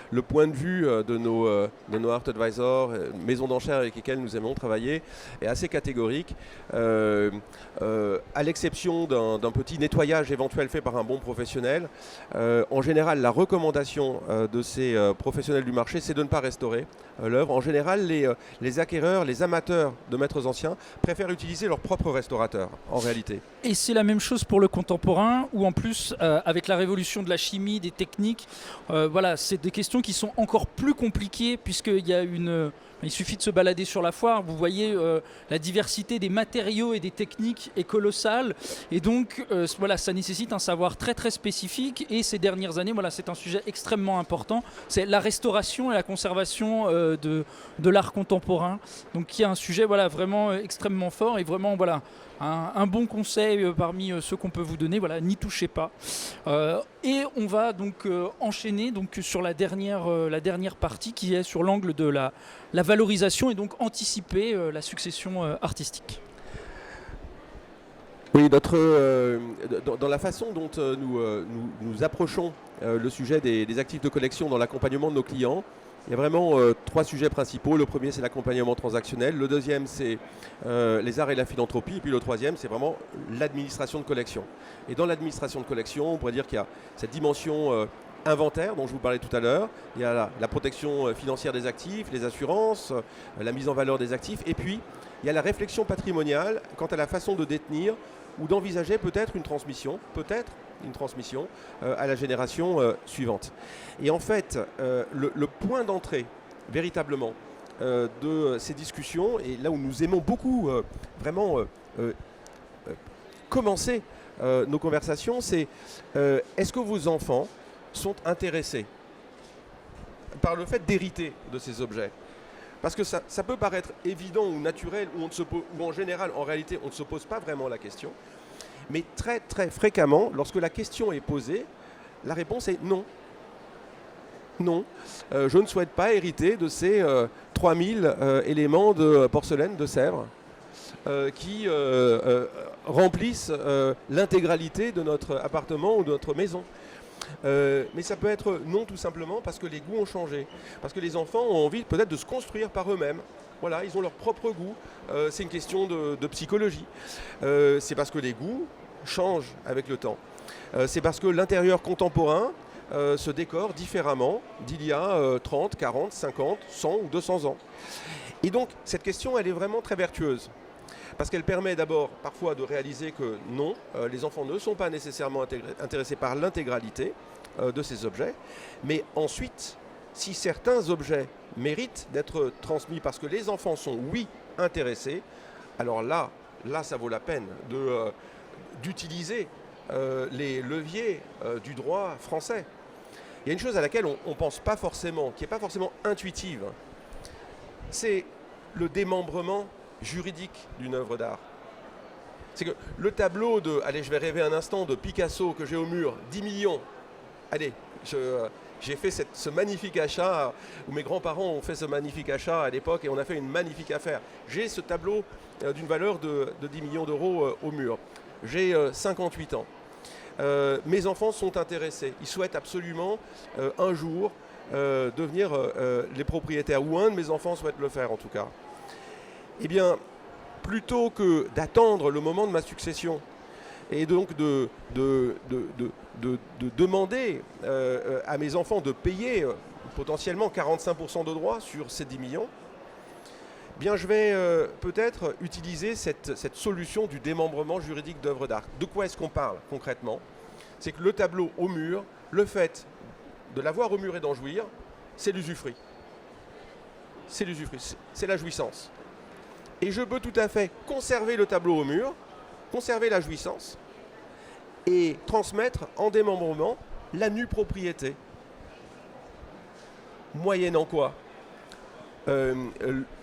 S2: le point de vue de nos art advisors, maisons d'enchères avec lesquelles nous aimons travailler, est assez catégorique. À l'exception d'un petit nettoyage éventuel fait par un bon professionnel, en général la recommandation de ces professionnels du marché, c'est de ne pas restaurer l'œuvre. En général, les acquéreurs, les amateurs de maîtres anciens préfèrent utiliser leur propre restaurateur en réalité.
S1: Et c'est la même chose pour le contemporain, où en plus, avec la révolution de la chimie, des techniques, voilà, c'est des questions qui sont encore plus compliquées, puisqu'il y a il suffit de se balader sur la foire, vous voyez la diversité des matériaux et des techniques est colossale, et donc voilà, ça nécessite un savoir très très spécifique, et ces dernières années, voilà, c'est un sujet extrêmement important, c'est la restauration et la conservation de l'art contemporain, donc qui est un sujet voilà, vraiment extrêmement fort, et vraiment voilà, un bon conseil parmi ceux qu'on peut vous donner, voilà, n'y touchez pas. Et on va donc enchaîner donc, sur la dernière partie qui est sur l'angle de la valorisation et donc anticiper la succession artistique.
S2: Oui, dans la façon dont nous approchons le sujet des actifs de collection dans l'accompagnement de nos clients, il y a vraiment 3 sujets principaux. Le premier, c'est l'accompagnement transactionnel. Le deuxième, c'est les arts et la philanthropie. Et puis le troisième, c'est vraiment l'administration de collection. Et dans l'administration de collection, on pourrait dire qu'il y a cette dimension inventaire dont je vous parlais tout à l'heure. Il y a la protection financière des actifs, les assurances, la mise en valeur des actifs. Et puis, il y a la réflexion patrimoniale quant à la façon de détenir ou d'envisager peut-être une transmission à la génération suivante. Et en fait, le point d'entrée, véritablement, de ces discussions, et là où nous aimons beaucoup vraiment commencer nos conversations, c'est est-ce que vos enfants sont intéressés par le fait d'hériter de ces objets ? Parce que ça peut paraître évident ou naturel, ou en général, en réalité, on ne se pose pas vraiment la question. Mais très très fréquemment, lorsque la question est posée, la réponse est non. Non, je ne souhaite pas hériter de ces 3000 éléments de porcelaine de Sèvres qui remplissent l'intégralité de notre appartement ou de notre maison. Mais ça peut être non tout simplement parce que les goûts ont changé, parce que les enfants ont envie peut-être de se construire par eux-mêmes. Voilà, ils ont leur propre goût, c'est une question de psychologie. C'est parce que les goûts changent avec le temps. C'est parce que l'intérieur contemporain se décore différemment d'il y a 30, 40, 50, 100 ou 200 ans. Et donc cette question elle est vraiment très vertueuse. Parce qu'elle permet d'abord parfois de réaliser que non, les enfants ne sont pas nécessairement intéressés par l'intégralité de ces objets. Mais ensuite, si certains objets méritent d'être transmis parce que les enfants sont, oui, intéressés, alors là ça vaut la peine d'utiliser les leviers du droit français. Il y a une chose à laquelle on ne pense pas forcément, qui n'est pas forcément intuitive, c'est le démembrement juridique d'une œuvre d'art. C'est que le tableau allez, je vais rêver un instant, de Picasso que j'ai au mur, 10 millions. Allez, j'ai fait ce magnifique achat, où mes grands-parents ont fait ce magnifique achat à l'époque et on a fait une magnifique affaire. J'ai ce tableau d'une valeur de 10 millions d'euros au mur. J'ai 58 ans. Mes enfants sont intéressés. Ils souhaitent absolument un jour devenir les propriétaires, ou un de mes enfants souhaite le faire en tout cas. Eh bien, plutôt que d'attendre le moment de ma succession et donc de demander à mes enfants de payer potentiellement 45% de droits sur ces 10 millions, eh bien, je vais peut-être utiliser cette solution du démembrement juridique d'œuvres d'art. De quoi est-ce qu'on parle concrètement ? C'est que le tableau au mur, le fait de l'avoir au mur et d'en jouir, c'est l'usufruit. C'est l'usufruit, c'est la jouissance. Et je peux tout à fait conserver le tableau au mur, conserver la jouissance et transmettre en démembrement la nue propriété. Moyennant quoi ?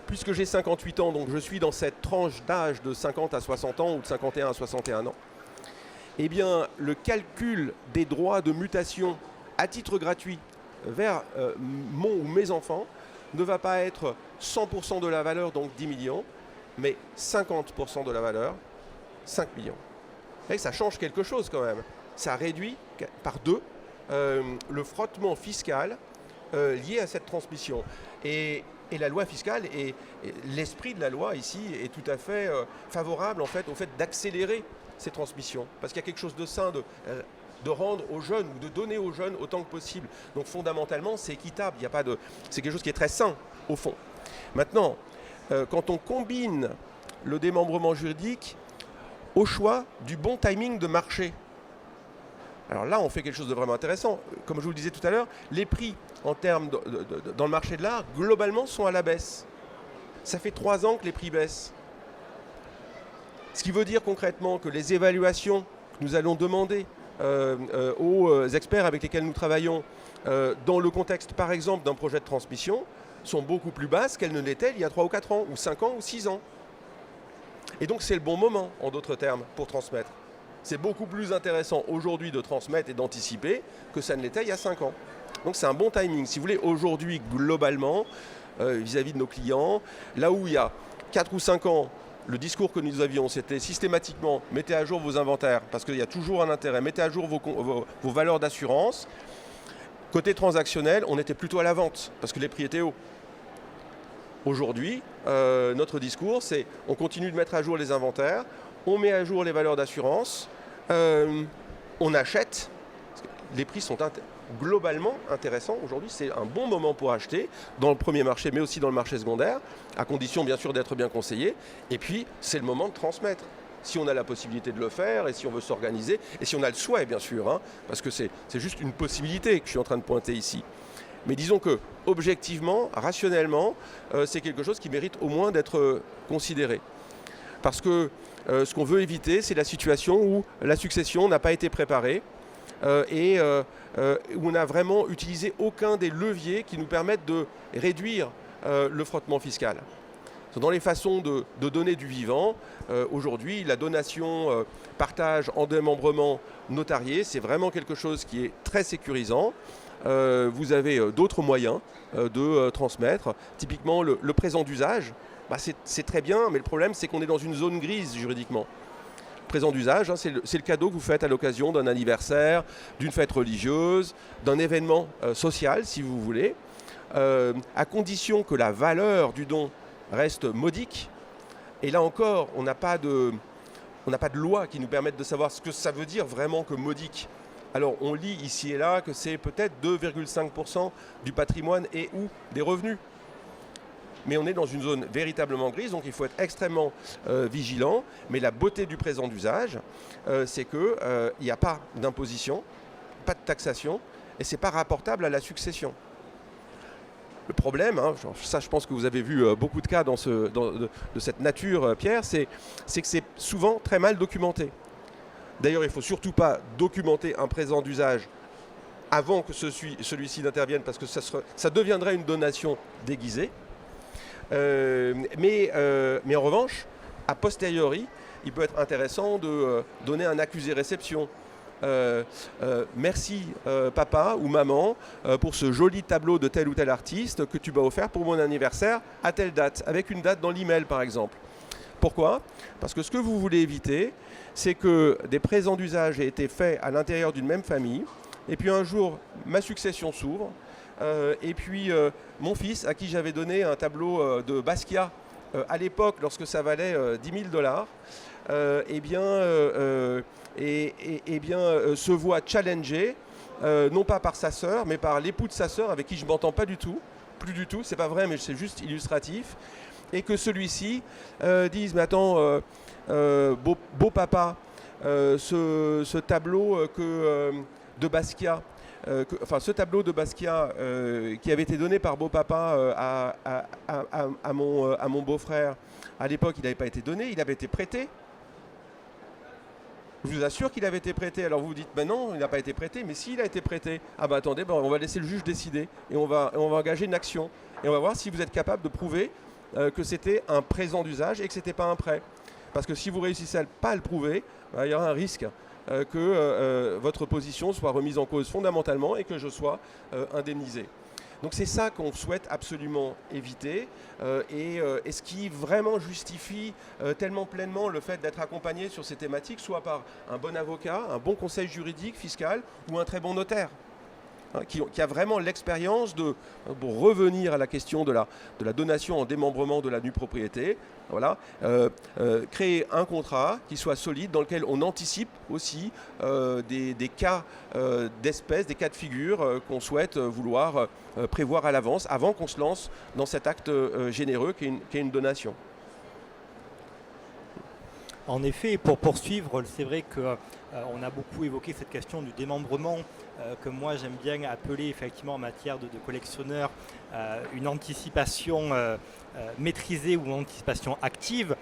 S2: puisque j'ai 58 ans, donc je suis dans cette tranche d'âge de 50 à 60 ans ou de 51 à 61 ans, eh bien, le calcul des droits de mutation à titre gratuit vers mon ou mes enfants ne va pas être 100% de la valeur, donc 10 millions, mais 50% de la valeur, 5 millions. Et ça change quelque chose quand même. Ça réduit par 2 le frottement fiscal lié à cette transmission. Et la loi fiscale, et l'esprit de la loi ici est tout à fait favorable en fait, au fait d'accélérer ces transmissions. Parce qu'il y a quelque chose de sain de rendre aux jeunes ou de donner aux jeunes autant que possible. Donc fondamentalement, c'est équitable. Il y a pas de, c'est quelque chose qui est très sain au fond. Maintenant, quand on combine le démembrement juridique au choix du bon timing de marché, alors là, on fait quelque chose de vraiment intéressant. Comme je vous le disais tout à l'heure, les prix en termes dans le marché de l'art, globalement, sont à la baisse. Ça fait 3 ans que les prix baissent. Ce qui veut dire concrètement que les évaluations que nous allons demander aux experts avec lesquels nous travaillons dans le contexte, par exemple, d'un projet de transmission, sont beaucoup plus basses qu'elles ne l'étaient il y a 3 ou 4 ans, ou 5 ans, ou 6 ans. Et donc c'est le bon moment, en d'autres termes, pour transmettre. C'est beaucoup plus intéressant aujourd'hui de transmettre et d'anticiper que ça ne l'était il y a 5 ans. Donc c'est un bon timing. Si vous voulez, aujourd'hui, globalement, vis-à-vis de nos clients, là où il y a 4 ou 5 ans, le discours que nous avions, c'était systématiquement « mettez à jour vos inventaires », parce qu'il y a toujours un intérêt, mettez à jour vos valeurs d'assurance. Côté transactionnel, on était plutôt à la vente, parce que les prix étaient hauts. Aujourd'hui, notre discours, c'est on continue de mettre à jour les inventaires, on met à jour les valeurs d'assurance, on achète. Les prix sont globalement intéressants. Aujourd'hui, c'est un bon moment pour acheter dans le premier marché, mais aussi dans le marché secondaire, à condition bien sûr d'être bien conseillé. Et puis, c'est le moment de transmettre. Si on a la possibilité de le faire et si on veut s'organiser, et si on a le souhait bien sûr, hein, parce que c'est juste une possibilité que je suis en train de pointer ici. Mais disons que, objectivement, rationnellement, c'est quelque chose qui mérite au moins d'être considéré. Parce que ce qu'on veut éviter, c'est la situation où la succession n'a pas été préparée et où on n'a vraiment utilisé aucun des leviers qui nous permettent de réduire le frottement fiscal. Dans les façons de donner du vivant, aujourd'hui, la donation partage en démembrement notarié, c'est vraiment quelque chose qui est très sécurisant. Vous avez d'autres moyens de transmettre. Typiquement, le présent d'usage, bah c'est très bien, mais le problème, c'est qu'on est dans une zone grise juridiquement. Le présent d'usage, hein, c'est le cadeau que vous faites à l'occasion d'un anniversaire, d'une fête religieuse, d'un événement social, si vous voulez, à condition que la valeur du don reste modique. Et là encore, on n'a pas de loi qui nous permette de savoir ce que ça veut dire vraiment que modique. Alors on lit ici et là que c'est peut-être 2,5% du patrimoine et ou des revenus. Mais on est dans une zone véritablement grise, donc il faut être extrêmement vigilant. Mais la beauté du présent d'usage, c'est qu'il n'y a pas d'imposition, pas de taxation, et ce n'est pas rapportable à la succession. Le problème, hein, ça je pense que vous avez vu beaucoup de cas de cette nature, Pierre, c'est que c'est souvent très mal documenté. D'ailleurs, il ne faut surtout pas documenter un présent d'usage avant que celui-ci n'intervienne, parce que ça deviendrait une donation déguisée. Mais en revanche, a posteriori, il peut être intéressant de donner un accusé-réception. Merci papa ou maman pour ce joli tableau de tel ou tel artiste que tu m'as offert pour mon anniversaire à telle date, avec une date dans l'email par exemple. Pourquoi ? Parce que ce que vous voulez éviter, c'est que des présents d'usage aient été faits à l'intérieur d'une même famille, et puis un jour, ma succession s'ouvre, et puis mon fils, à qui j'avais donné un tableau de Basquiat à l'époque, lorsque ça valait $10 000, se voit challengé, non pas par sa sœur, mais par l'époux de sa sœur, avec qui je ne m'entends pas du tout, plus du tout, c'est pas vrai, mais c'est juste illustratif, et que celui-ci dise, mais attends, beau papa, ce tableau de Basquiat, ce tableau de Basquiat qui avait été donné par beau papa à mon beau-frère, à l'époque il n'avait pas été donné, il avait été prêté. Je vous assure qu'il avait été prêté. Alors vous vous dites, ben non, il n'a pas été prêté, mais s'il a été prêté, ah ben attendez, on va laisser le juge décider et on va engager une action. Et on va voir si vous êtes capable de prouver que c'était un présent d'usage et que ce n'était pas un prêt. Parce que si vous réussissez à pas le prouver, il y aura un risque que votre position soit remise en cause fondamentalement et que je sois indemnisé. Donc c'est ça qu'on souhaite absolument éviter et ce qui vraiment justifie tellement pleinement le fait d'être accompagné sur ces thématiques, soit par un bon avocat, un bon conseil juridique, fiscal ou un très bon notaire. Qui a vraiment l'expérience pour revenir à la question de la donation en démembrement de la nue propriété, voilà, créer un contrat qui soit solide dans lequel on anticipe aussi des cas d'espèces, des cas de figure qu'on souhaite vouloir prévoir à l'avance avant qu'on se lance dans cet acte généreux qui est une donation.
S3: En effet, pour poursuivre, c'est vrai qu'on a beaucoup évoqué cette question du démembrement que moi j'aime bien appeler effectivement en matière de collectionneur une anticipation maîtrisée ou anticipation active.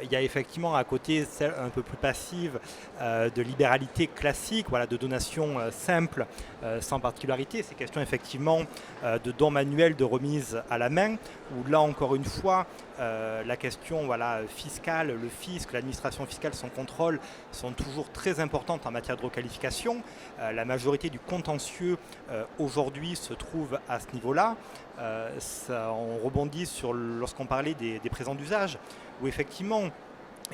S3: Il y a effectivement à côté celle un peu plus passive de libéralité classique, voilà, de donation simple, sans particularité. Ces questions effectivement de don manuel, de remise à la main, où là encore une fois, la question voilà, fiscale, le fisc, l'administration fiscale, son contrôle sont toujours très importantes en matière de requalification. La majorité du contentieux aujourd'hui se trouve à ce niveau-là. On rebondit sur lorsqu'on parlait des présents d'usage, où effectivement,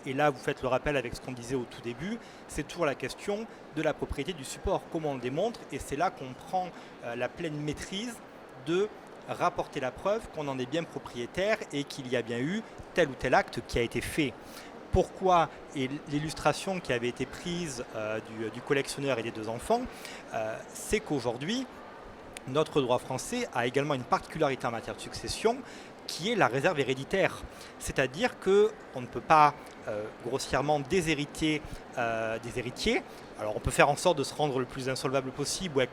S3: et là vous faites le rappel avec ce qu'on disait au tout début, c'est toujours la question de la propriété du support, comment on le démontre, et c'est là qu'on prend la pleine maîtrise de rapporter la preuve qu'on en est bien propriétaire et qu'il y a bien eu tel ou tel acte qui a été fait. Pourquoi? Et l'illustration qui avait été prise du collectionneur et des deux enfants, c'est qu'aujourd'hui, notre droit français a également une particularité en matière de succession qui est la réserve héréditaire. C'est-à-dire qu'on ne peut pas grossièrement déshériter des héritiers. Alors on peut faire en sorte de se rendre le plus insolvable possible ou avec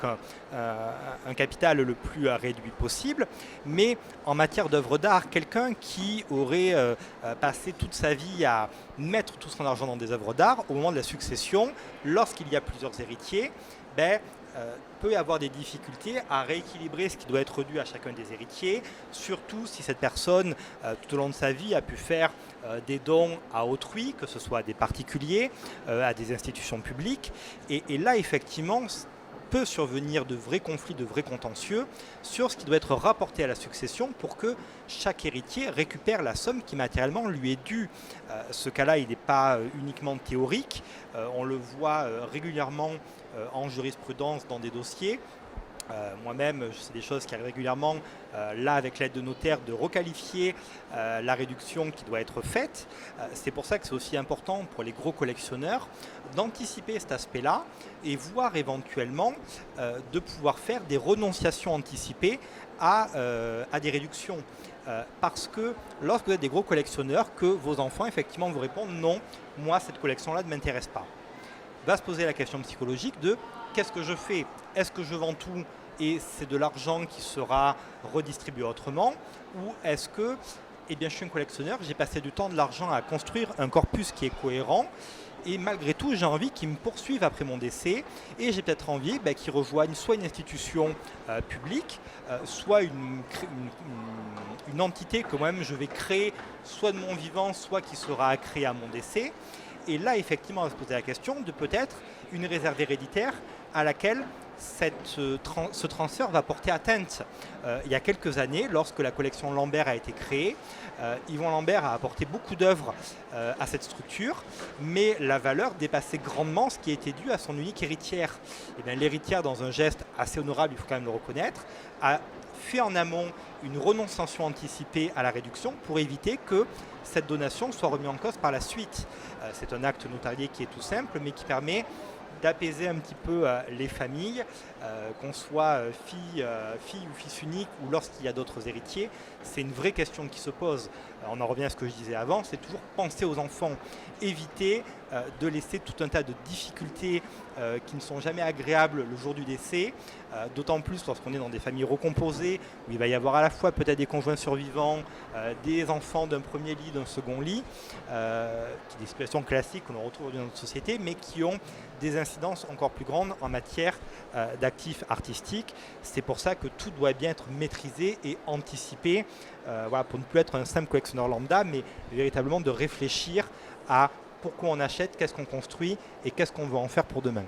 S3: un capital le plus réduit possible, mais en matière d'œuvres d'art, quelqu'un qui aurait passé toute sa vie à mettre tout son argent dans des œuvres d'art, au moment de la succession, lorsqu'il y a plusieurs héritiers, peut avoir des difficultés à rééquilibrer ce qui doit être dû à chacun des héritiers, surtout si cette personne, tout au long de sa vie, a pu faire des dons à autrui, que ce soit à des particuliers, à des institutions publiques. Et là, effectivement, peut survenir de vrais conflits, de vrais contentieux sur ce qui doit être rapporté à la succession pour que chaque héritier récupère la somme qui matériellement lui est due. Ce cas-là, il n'est pas uniquement théorique, on le voit régulièrement en jurisprudence dans des dossiers. Moi-même, c'est des choses qui arrivent régulièrement, là avec l'aide de notaires, de requalifier la réduction qui doit être faite. C'est pour ça que c'est aussi important pour les gros collectionneurs d'anticiper cet aspect-là et voir éventuellement de pouvoir faire des renonciations anticipées à des réductions. Parce que lorsque vous êtes des gros collectionneurs, que vos enfants effectivement vous répondent non, moi cette collection-là ne m'intéresse pas. Va se poser la question psychologique de qu'est-ce que je fais? Est-ce que je vends tout et c'est de l'argent qui sera redistribué autrement? Ou est-ce que, eh bien, je suis un collectionneur, j'ai passé du temps, de l'argent à construire un corpus qui est cohérent et malgré tout, j'ai envie qu'ils me poursuivent après mon décès et j'ai peut-être envie qu'ils rejoignent soit une institution publique, soit une entité que moi-même je vais créer, soit de mon vivant, soit qui sera créée à mon décès. Et là, effectivement, on va se poser la question de peut-être une réserve héréditaire à laquelle ce transfert va porter atteinte. Il y a quelques années, lorsque la collection Lambert a été créée, Yvon Lambert a apporté beaucoup d'œuvres à cette structure, mais la valeur dépassait grandement ce qui était dû à son unique héritière. Et bien, l'héritière, dans un geste assez honorable, il faut quand même le reconnaître, a fait en amont une renonciation anticipée à la réduction pour éviter que cette donation soit remise en cause par la suite. C'est un acte notarié qui est tout simple, mais qui permet d'apaiser un petit peu les familles, qu'on soit fille ou fils unique ou lorsqu'il y a d'autres héritiers. C'est une vraie question qui se pose. On en revient à ce que je disais avant, c'est toujours penser aux enfants, éviter de laisser tout un tas de difficultés qui ne sont jamais agréables le jour du décès, d'autant plus lorsqu'on est dans des familles recomposées, où il va y avoir à la fois peut-être des conjoints survivants, des enfants d'un premier lit, d'un second lit, qui sont des situations classiques que l'on retrouve dans notre société, mais qui ont des incidences encore plus grandes en matière d'actifs artistiques. C'est pour ça que tout doit bien être maîtrisé et anticipé, pour ne plus être un simple collectionneur lambda, mais véritablement de réfléchir à pourquoi on achète, qu'est-ce qu'on construit et qu'est-ce qu'on veut en faire pour demain.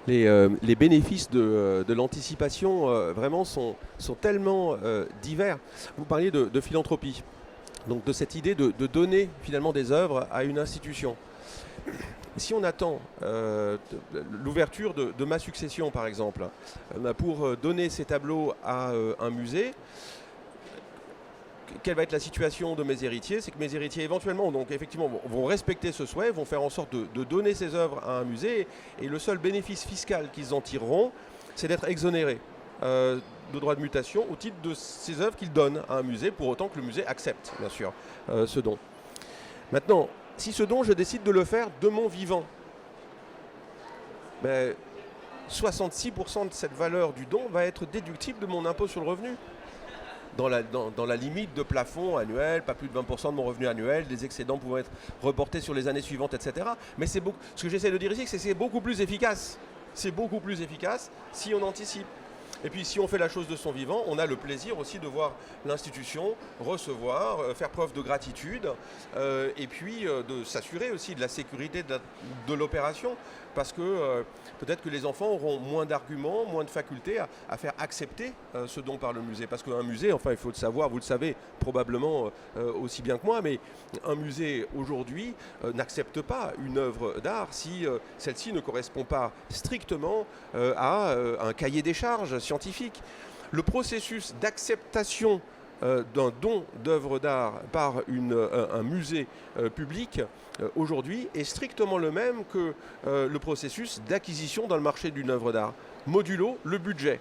S2: Les bénéfices de l'anticipation vraiment sont tellement divers. Vous parliez de philanthropie, donc de cette idée de donner finalement des œuvres à une institution. Si on attend l'ouverture de ma succession par exemple, pour donner ces tableaux à un musée, quelle va être la situation de mes héritiers? C'est que mes héritiers éventuellement donc effectivement vont respecter ce souhait, vont faire en sorte de donner ces œuvres à un musée, et le seul bénéfice fiscal qu'ils en tireront, c'est d'être exonérés de droits de mutation au titre de ces œuvres qu'ils donnent à un musée, pour autant que le musée accepte bien sûr ce don. Maintenant, si ce don je décide de le faire de mon vivant, 66% de cette valeur du don va être déductible de mon impôt sur le revenu. Dans la limite de plafond annuel, pas plus de 20% de mon revenu annuel, des excédents pouvant être reportés sur les années suivantes, etc. Mais ce que j'essaie de dire ici, c'est que c'est beaucoup plus efficace. C'est beaucoup plus efficace si on anticipe. Et puis si on fait la chose de son vivant, on a le plaisir aussi de voir l'institution recevoir, faire preuve de gratitude, et puis de s'assurer aussi de la sécurité de l'opération, parce que peut-être que les enfants auront moins d'arguments, moins de facultés à faire accepter ce don par le musée. Parce qu'un musée, enfin il faut le savoir, vous le savez probablement aussi bien que moi, mais un musée aujourd'hui n'accepte pas une œuvre d'art si celle-ci ne correspond pas strictement à un cahier des charges scientifique. Le processus d'acceptation d'un don d'œuvres d'art par un musée public aujourd'hui est strictement le même que le processus d'acquisition dans le marché d'une œuvre d'art, modulo le budget.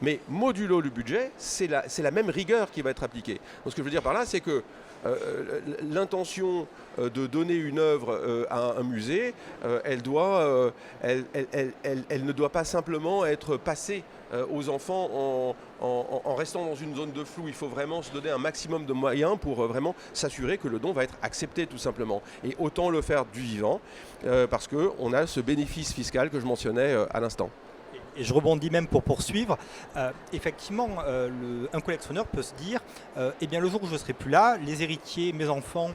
S2: Mais modulo le budget, c'est la même rigueur qui va être appliquée. Donc, ce que je veux dire par là, c'est que l'intention de donner une œuvre à un musée, elle ne doit pas simplement être passée aux enfants en restant dans une zone de flou. Il faut vraiment se donner un maximum de moyens pour vraiment s'assurer que le don va être accepté tout simplement. Et autant le faire du vivant, parce qu'on a ce bénéfice fiscal que je mentionnais à l'instant.
S3: Et je rebondis même pour poursuivre. Effectivement, un collectionneur peut se dire eh bien, le jour où je ne serai plus là, les héritiers, mes enfants,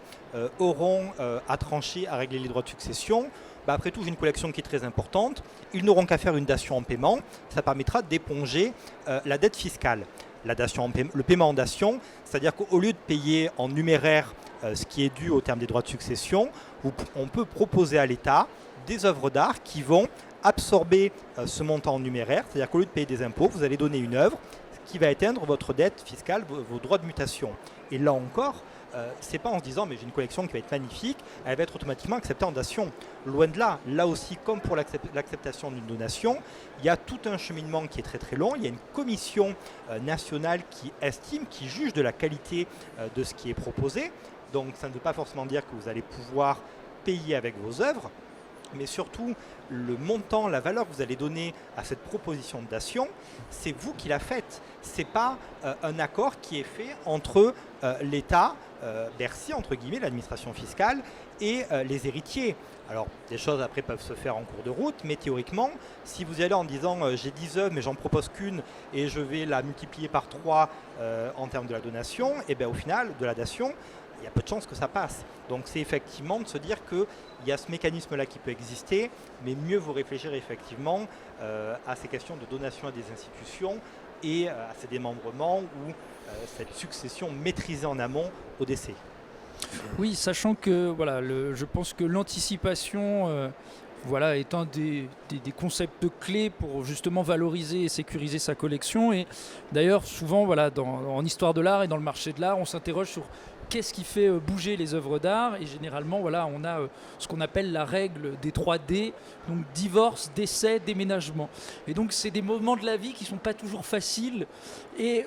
S3: auront à trancher, à régler les droits de succession. Après tout, j'ai une collection qui est très importante. Ils n'auront qu'à faire une dation en paiement. Ça permettra d'éponger la dette fiscale. Le paiement en dation, c'est-à-dire qu'au lieu de payer en numéraire ce qui est dû au terme des droits de succession, on peut proposer à l'État des œuvres d'art qui vont absorber ce montant en numéraire, c'est-à-dire qu'au lieu de payer des impôts, vous allez donner une œuvre qui va éteindre votre dette fiscale, vos droits de mutation. Et là encore, c'est pas en se disant mais j'ai une collection qui va être magnifique, elle va être automatiquement acceptée en dation. Loin de là. Là aussi, comme pour l'acceptation d'une donation, il y a tout un cheminement qui est très très long. Il y a une commission nationale qui estime, qui juge de la qualité de ce qui est proposé. Donc ça ne veut pas forcément dire que vous allez pouvoir payer avec vos œuvres, mais surtout le montant, la valeur que vous allez donner à cette proposition de dation, c'est vous qui la faites. Ce n'est pas un accord qui est fait entre l'État, Bercy, entre guillemets, l'administration fiscale, et les héritiers. Alors, des choses après peuvent se faire en cours de route, mais théoriquement, si vous y allez en disant j'ai 10 œuvres mais j'en propose qu'une et je vais la multiplier par 3 en termes de la donation, et bien au final, de la dation, il y a peu de chances que ça passe. Donc c'est effectivement de se dire qu'il y a ce mécanisme-là qui peut exister, mais mieux vaut réfléchir effectivement à ces questions de donation à des institutions et à ces démembrements ou cette succession maîtrisée en amont au décès.
S1: Oui, sachant que voilà, je pense que l'anticipation est un des concepts clés pour justement valoriser et sécuriser sa collection. Et d'ailleurs, souvent, en histoire de l'art et dans le marché de l'art, on s'interroge sur qu'est-ce qui fait bouger les œuvres d'art. Et généralement, on a ce qu'on appelle la règle des 3D, donc divorce, décès, déménagement. Et donc, c'est des moments de la vie qui ne sont pas toujours faciles. Et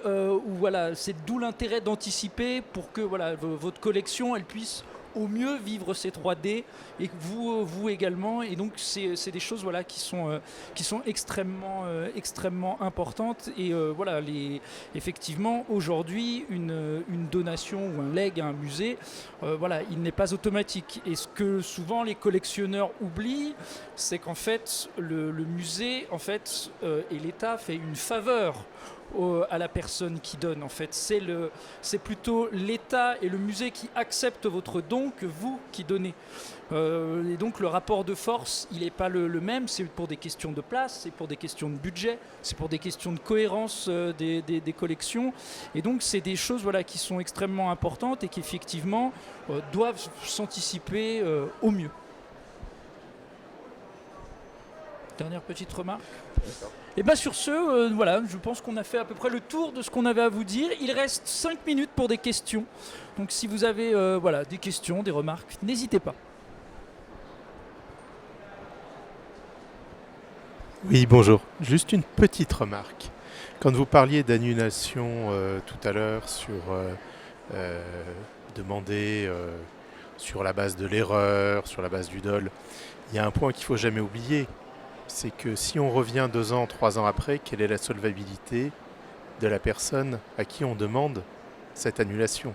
S1: c'est d'où l'intérêt d'anticiper pour que votre collection elle puisse au mieux vivre ces 3D, et que vous également. Et donc c'est des choses voilà, qui sont extrêmement importantes. Et voilà, effectivement, aujourd'hui, une donation ou un leg à un musée, voilà, il n'est pas automatique. Et ce que souvent les collectionneurs oublient, c'est qu'en fait, le musée en fait, et l'État fait une faveur à la personne qui donne. En fait, c'est plutôt l'État et le musée qui acceptent votre don que vous qui donnez. Et donc le rapport de force, il n'est pas le même. C'est pour des questions de place, c'est pour des questions de budget, c'est pour des questions de cohérence des collections. Et donc c'est des choses voilà, qui sont extrêmement importantes et qui effectivement doivent s'anticiper au mieux. Dernière petite remarque. Et bien sur ce, voilà, je pense qu'on a fait à peu près le tour de ce qu'on avait à vous dire. Il reste 5 minutes pour des questions. Donc si vous avez voilà, des questions, des remarques, n'hésitez pas.
S4: Oui, bonjour. Juste une petite remarque. Quand vous parliez d'annulation tout à l'heure sur demander sur la base de l'erreur, sur la base du dol, il y a un point qu'il ne faut jamais oublier. C'est que si on revient 2 ans, 3 ans après, quelle est la solvabilité de la personne à qui on demande cette annulation?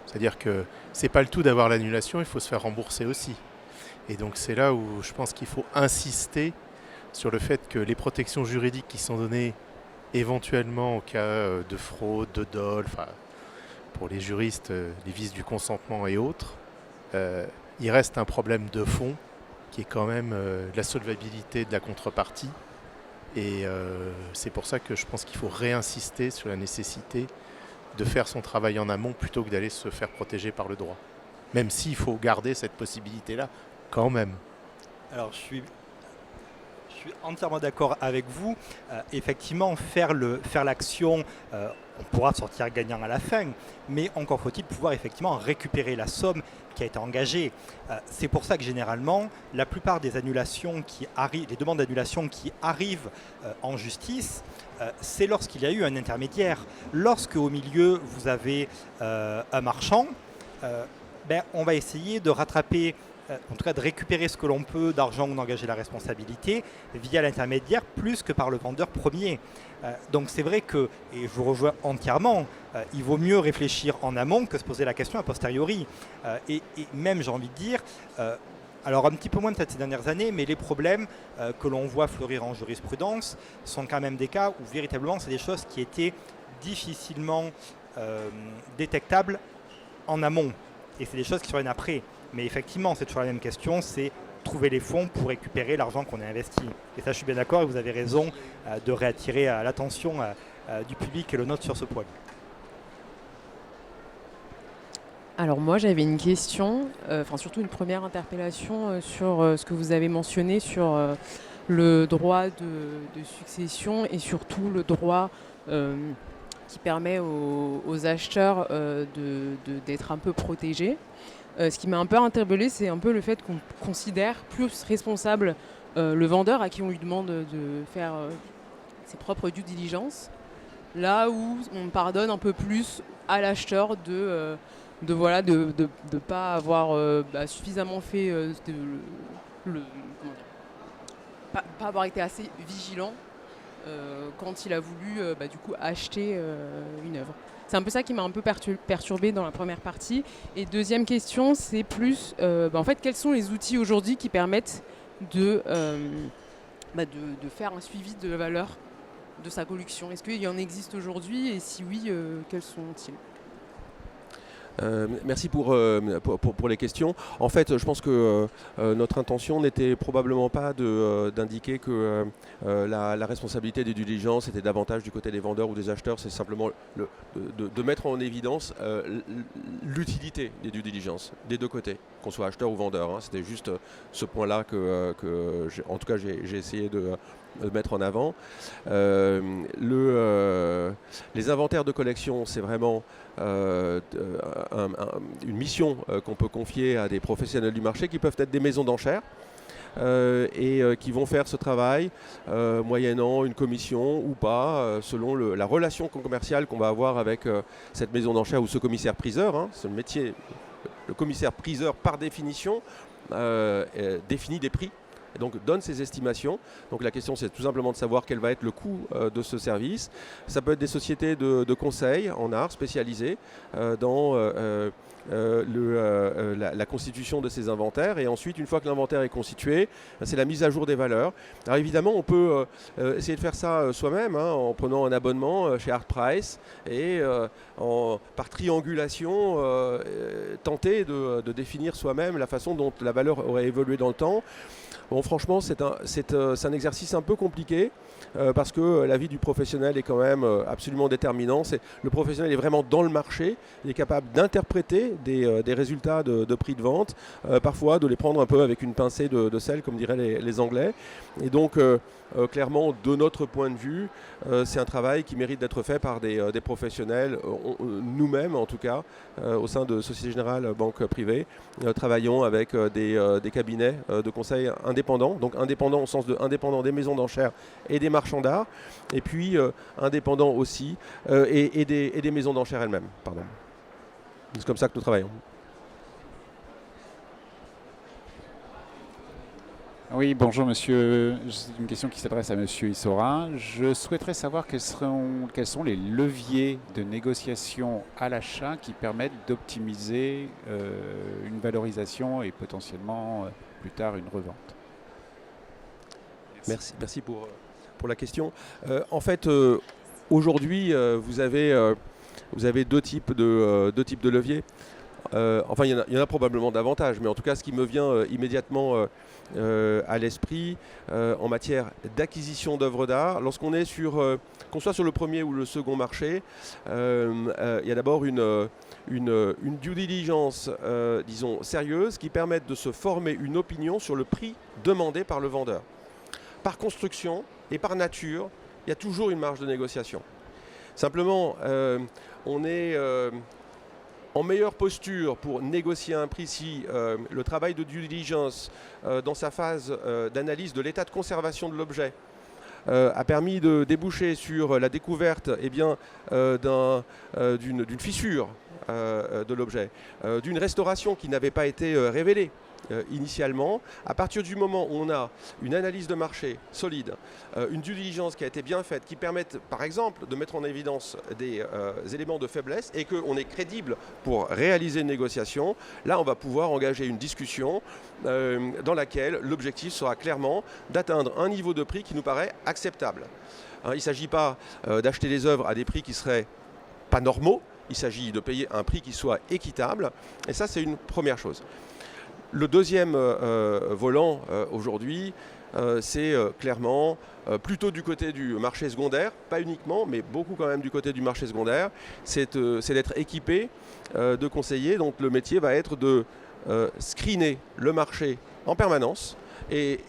S4: C'est-à-dire que c'est pas le tout d'avoir l'annulation, il faut se faire rembourser aussi. Et donc c'est là où je pense qu'il faut insister sur le fait que les protections juridiques qui sont données éventuellement au cas de fraude, de dol, pour les juristes, les vices du consentement et autres, il reste un problème de fond qui est quand même la solvabilité de la contrepartie. Et c'est pour ça que je pense qu'il faut réinsister sur la nécessité de faire son travail en amont plutôt que d'aller se faire protéger par le droit. Même s'il faut garder cette possibilité-là quand même.
S3: Alors je suis entièrement d'accord avec vous. Effectivement, faire l'action, on pourra sortir gagnant à la fin, mais encore faut-il pouvoir effectivement récupérer la somme qui a été engagée. C'est pour ça que généralement, la plupart des annulations qui arrivent, les demandes d'annulation qui arrivent en justice, c'est lorsqu'il y a eu un intermédiaire. Lorsque au milieu vous avez un marchand, on va essayer de rattraper, en tout cas de récupérer ce que l'on peut d'argent ou d'engager la responsabilité via l'intermédiaire plus que par le vendeur premier. Donc c'est vrai que, et je vous rejoins entièrement, il vaut mieux réfléchir en amont que se poser la question a posteriori. Et même, j'ai envie de dire, alors un petit peu moins peut-être ces dernières années, mais les problèmes que l'on voit fleurir en jurisprudence sont quand même des cas où véritablement c'est des choses qui étaient difficilement détectables en amont. Et c'est des choses qui surviennent après. Mais effectivement, c'est toujours la même question, c'est trouver les fonds pour récupérer l'argent qu'on a investi. Et ça, je suis bien d'accord et vous avez raison de réattirer l'attention du public et le nôtre sur ce point.
S5: Alors moi, j'avais une question, surtout une première interpellation sur ce que vous avez mentionné sur le droit de succession et surtout le droit qui permet aux acheteurs d'être un peu protégés. Ce qui m'a un peu interpellée, c'est un peu le fait qu'on considère plus responsable le vendeur à qui on lui demande de faire ses propres due diligence, là où on pardonne un peu plus à l'acheteur de pas avoir suffisamment fait pas avoir été assez vigilant quand il a voulu acheter une œuvre. C'est un peu ça qui m'a un peu perturbée dans la première partie. Et deuxième question, c'est plus, en fait, quels sont les outils aujourd'hui qui permettent de faire un suivi de la valeur de sa collection? Est-ce qu'il y en existe aujourd'hui et si oui, quels sont-ils?
S2: Merci pour les questions. En fait, je pense que notre intention n'était probablement pas d'indiquer que la responsabilité des due diligence était davantage du côté des vendeurs ou des acheteurs. C'est simplement de mettre en évidence l'utilité des due diligence des deux côtés, qu'on soit acheteur ou vendeur. Hein. C'était juste ce point-là que en tout cas, j'ai essayé de mettre en avant. Les inventaires de collection, c'est vraiment une mission qu'on peut confier à des professionnels du marché qui peuvent être des maisons d'enchères et qui vont faire ce travail moyennant une commission ou pas, selon la relation commerciale qu'on va avoir avec cette maison d'enchères ou ce commissaire-priseur. Hein, c'est le métier le commissaire-priseur, par définition, définit des prix. Et donc donne ses estimations. Donc la question, c'est tout simplement de savoir quel va être le coût de ce service. Ça peut être des sociétés de conseil en art spécialisées dans la constitution de ces inventaires. Et ensuite, une fois que l'inventaire est constitué, c'est la mise à jour des valeurs. Alors évidemment, on peut essayer de faire ça soi-même, en prenant un abonnement chez ArtPrice et par triangulation, tenter de définir soi-même la façon dont la valeur aurait évolué dans le temps. Bon, franchement, c'est un exercice un peu compliqué parce que la vie du professionnel est quand même absolument déterminant. Le professionnel est vraiment dans le marché, il est capable d'interpréter des résultats de prix de vente, parfois de les prendre un peu avec une pincée de sel, comme diraient les Anglais. Et donc, clairement, de notre point de vue, c'est un travail qui mérite d'être fait par des professionnels, nous-mêmes en tout cas, au sein de Société Générale Banque Privée, travaillons avec des cabinets de conseil indépendants, donc indépendants au sens de indépendants des maisons d'enchères et des marchands d'art, et puis indépendants aussi, et des maisons d'enchères elles-mêmes. Pardon. C'est comme ça que nous travaillons.
S6: Oui, bonjour monsieur. C'est une question qui s'adresse à monsieur Issora. Je souhaiterais savoir quels sont les leviers de négociation à l'achat qui permettent d'optimiser une valorisation et potentiellement plus tard une revente.
S2: Merci pour la question. En fait, aujourd'hui, vous avez deux types de leviers. Enfin, il y en a probablement davantage, mais en tout cas, ce qui me vient immédiatement à l'esprit en matière d'acquisition d'œuvres d'art, lorsqu'on est qu'on soit sur le premier ou le second marché, il y a d'abord une due diligence, disons, sérieuse, qui permet de se former une opinion sur le prix demandé par le vendeur. Par construction et par nature, il y a toujours une marge de négociation. Simplement, on est en meilleure posture pour négocier un prix si le travail de due diligence dans sa phase d'analyse de l'état de conservation de l'objet a permis de déboucher sur la découverte d'une fissure de l'objet, d'une restauration qui n'avait pas été révélée initialement. À partir du moment où on a une analyse de marché solide, une due diligence qui a été bien faite, qui permettent par exemple de mettre en évidence des éléments de faiblesse et qu'on est crédible pour réaliser une négociation, là on va pouvoir engager une discussion dans laquelle l'objectif sera clairement d'atteindre un niveau de prix qui nous paraît acceptable. Il ne s'agit pas d'acheter des œuvres à des prix qui seraient pas normaux, il s'agit de payer un prix qui soit équitable, et ça c'est une première chose. Le deuxième volant aujourd'hui, c'est clairement plutôt du côté du marché secondaire, pas uniquement, mais beaucoup quand même du côté du marché secondaire, c'est d'être équipé de conseillers. Donc le métier va être de screener le marché en permanence, et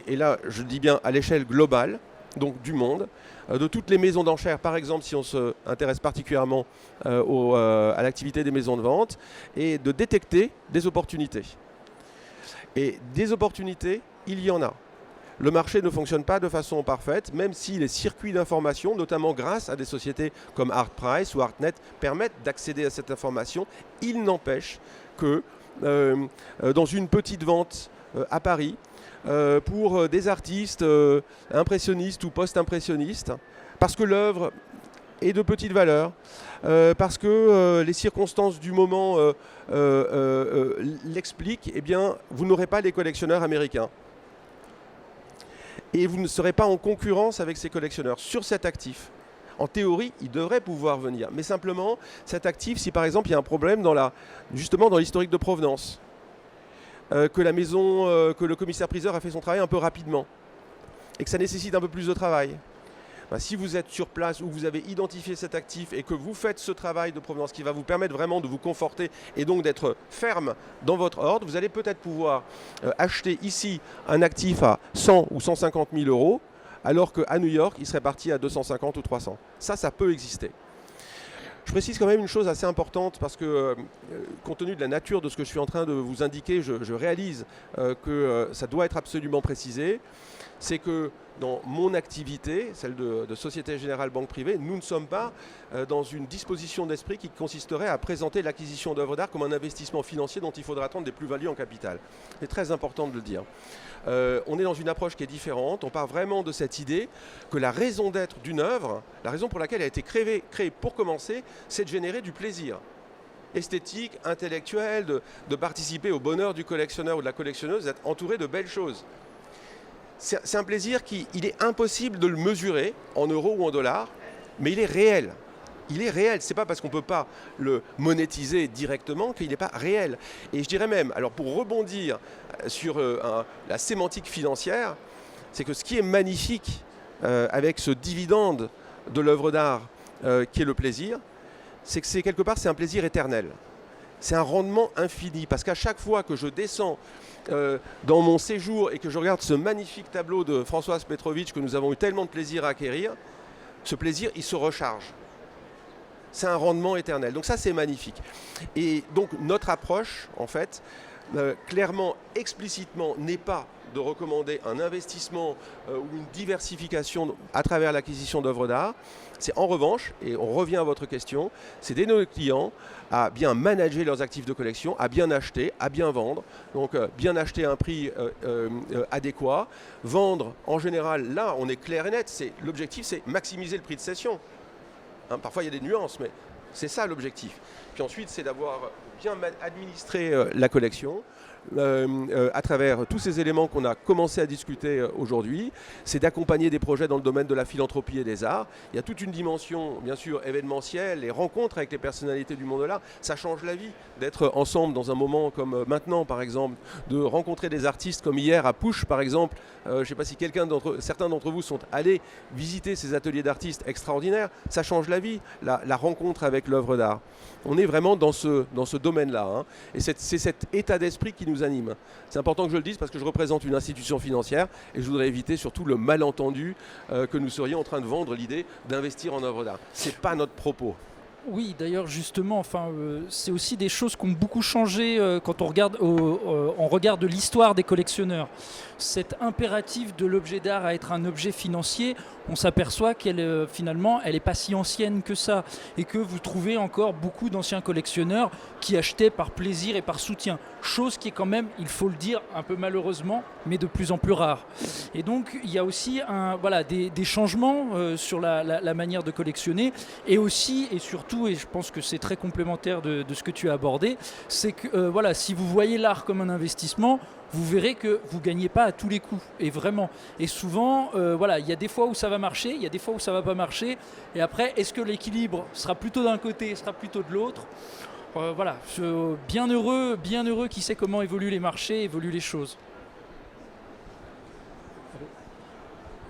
S2: là je dis bien à l'échelle globale, donc du monde, de toutes les maisons d'enchères, par exemple si on s'intéresse particulièrement à l'activité des maisons de vente, et de détecter des opportunités. Et des opportunités, il y en a. Le marché ne fonctionne pas de façon parfaite, même si les circuits d'information, notamment grâce à des sociétés comme ArtPrice ou ArtNet, permettent d'accéder à cette information. Il n'empêche que dans une petite vente à Paris, pour des artistes impressionnistes ou post-impressionnistes, parce que l'œuvre est de petite valeur, parce que les circonstances du moment l'expliquent, eh bien, vous n'aurez pas les collectionneurs américains. Et vous ne serez pas en concurrence avec ces collectionneurs sur cet actif. En théorie, ils devraient pouvoir venir. Mais simplement, cet actif, si par exemple il y a un problème justement dans l'historique de provenance, que le commissaire-priseur a fait son travail un peu rapidement, et que ça nécessite un peu plus de travail, si vous êtes sur place ou vous avez identifié cet actif et que vous faites ce travail de provenance qui va vous permettre vraiment de vous conforter et donc d'être ferme dans votre ordre, vous allez peut-être pouvoir acheter ici un actif à 100 ou 150 000 euros, alors qu'à New York, il serait parti à 250 ou 300. Ça peut exister. Je précise quand même une chose assez importante parce que, compte tenu de la nature de ce que je suis en train de vous indiquer, je réalise que ça doit être absolument précisé. c'est que dans mon activité, celle de Société Générale Banque Privée, nous ne sommes pas dans une disposition d'esprit qui consisterait à présenter l'acquisition d'œuvres d'art comme un investissement financier dont il faudra attendre des plus-values en capital. C'est très important de le dire. On est dans une approche qui est différente. On part vraiment de cette idée que la raison d'être d'une œuvre, la raison pour laquelle elle a été créée pour commencer, c'est de générer du plaisir esthétique, intellectuel, de participer au bonheur du collectionneur ou de la collectionneuse, d'être entouré de belles choses. C'est un plaisir il est impossible de le mesurer en euros ou en dollars, mais il est réel. Il est réel. Ce n'est pas parce qu'on ne peut pas le monétiser directement qu'il n'est pas réel. Et je dirais même, alors pour rebondir sur la sémantique financière, c'est que ce qui est magnifique avec ce dividende de l'œuvre d'art qui est le plaisir, c'est que quelque part c'est un plaisir éternel. C'est un rendement infini, parce qu'à chaque fois que je descends dans mon séjour et que je regarde ce magnifique tableau de Françoise Petrovitch que nous avons eu tellement de plaisir à acquérir, ce plaisir, il se recharge. C'est un rendement éternel. Donc ça, c'est magnifique. Et donc notre approche, en fait, clairement, explicitement, n'est pas de recommander un investissement ou une diversification à travers l'acquisition d'œuvres d'art. C'est en revanche, et on revient à votre question, c'est d'aider nos clients à bien manager leurs actifs de collection, à bien acheter, à bien vendre. Donc bien acheter à un prix adéquat, vendre en général, là on est clair et net, l'objectif c'est maximiser le prix de cession. Hein, parfois il y a des nuances, mais c'est ça l'objectif. Puis ensuite c'est d'avoir bien administré la collection, à travers tous ces éléments qu'on a commencé à discuter aujourd'hui, c'est d'accompagner des projets dans le domaine de la philanthropie et des arts. Il y a toute une dimension, bien sûr, événementielle, les rencontres avec les personnalités du monde de l'art, ça change la vie d'être ensemble dans un moment comme maintenant, par exemple, de rencontrer des artistes comme hier à Pouche, par exemple. Je ne sais pas si certains d'entre vous sont allés visiter ces ateliers d'artistes extraordinaires, ça change la vie, la rencontre avec l'œuvre d'art. On est vraiment dans ce domaine-là, hein. Et c'est cet état d'esprit qui nous anime. C'est important que je le dise parce que je représente une institution financière et je voudrais éviter surtout le malentendu que nous serions en train de vendre l'idée d'investir en œuvre d'art. Ce n'est pas notre propos.
S1: Oui, d'ailleurs, justement, c'est aussi des choses qui ont beaucoup changé quand on regarde l'histoire des collectionneurs. Cet impératif de l'objet d'art à être un objet financier, on s'aperçoit qu'elle finalement, elle n'est pas si ancienne que ça, et que vous trouvez encore beaucoup d'anciens collectionneurs qui achetaient par plaisir et par soutien, chose qui est quand même, il faut le dire, un peu malheureusement, mais de plus en plus rare. Et donc, il y a aussi des changements sur la manière de collectionner, et aussi, et surtout, et je pense que c'est très complémentaire de ce que tu as abordé, c'est que si vous voyez l'art comme un investissement, vous verrez que vous ne gagnez pas à tous les coups, et vraiment. Et souvent, il y a des fois où ça va marcher, il y a des fois où ça ne va pas marcher, et après, est-ce que l'équilibre sera plutôt d'un côté, sera plutôt de l'autre ? Bien heureux qui sait comment évoluent les marchés, évoluent les choses.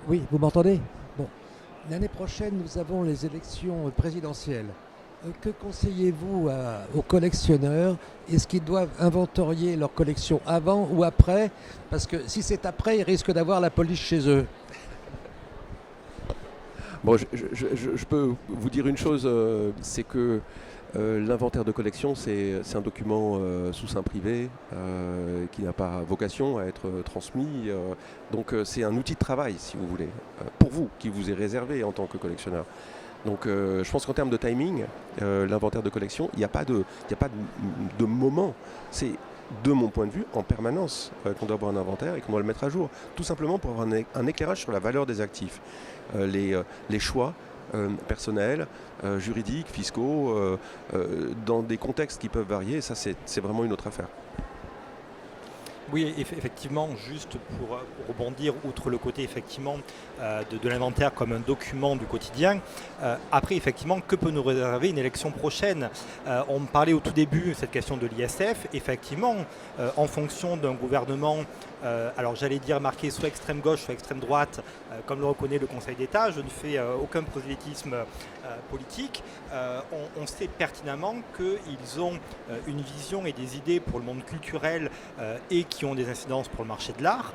S7: Oui, vous m'entendez ? Bon. L'année prochaine, nous avons les élections présidentielles. Que conseillez-vous aux collectionneurs ? Est-ce qu'ils doivent inventorier leur collection avant ou après ? Parce que si c'est après, ils risquent d'avoir la police chez eux.
S2: Bon, je peux vous dire une chose, c'est que l'inventaire de collection, c'est un document sous seing privé qui n'a pas vocation à être transmis. Donc c'est un outil de travail, si vous voulez, pour vous, qui vous est réservé en tant que collectionneur. Donc je pense qu'en termes de timing, l'inventaire de collection, il n'y a pas de moment. C'est, de mon point de vue, en permanence qu'on doit avoir un inventaire et qu'on doit le mettre à jour. Tout simplement pour avoir un éclairage sur la valeur des actifs. Les choix personnels, juridiques, fiscaux, dans des contextes qui peuvent varier, ça c'est vraiment une autre affaire.
S3: Oui, effectivement, juste pour rebondir, outre le côté effectivement de l'inventaire comme un document du quotidien, après effectivement, que peut nous réserver une élection prochaine ? On parlait au tout début de cette question de l'ISF, effectivement, en fonction d'un gouvernement, alors j'allais dire marqué soit extrême gauche, soit extrême droite, comme le reconnaît le Conseil d'État, je ne fais aucun prosélytisme politique, on sait pertinemment qu'ils ont une vision et des idées pour le monde culturel et qui ont des incidences pour le marché de l'art.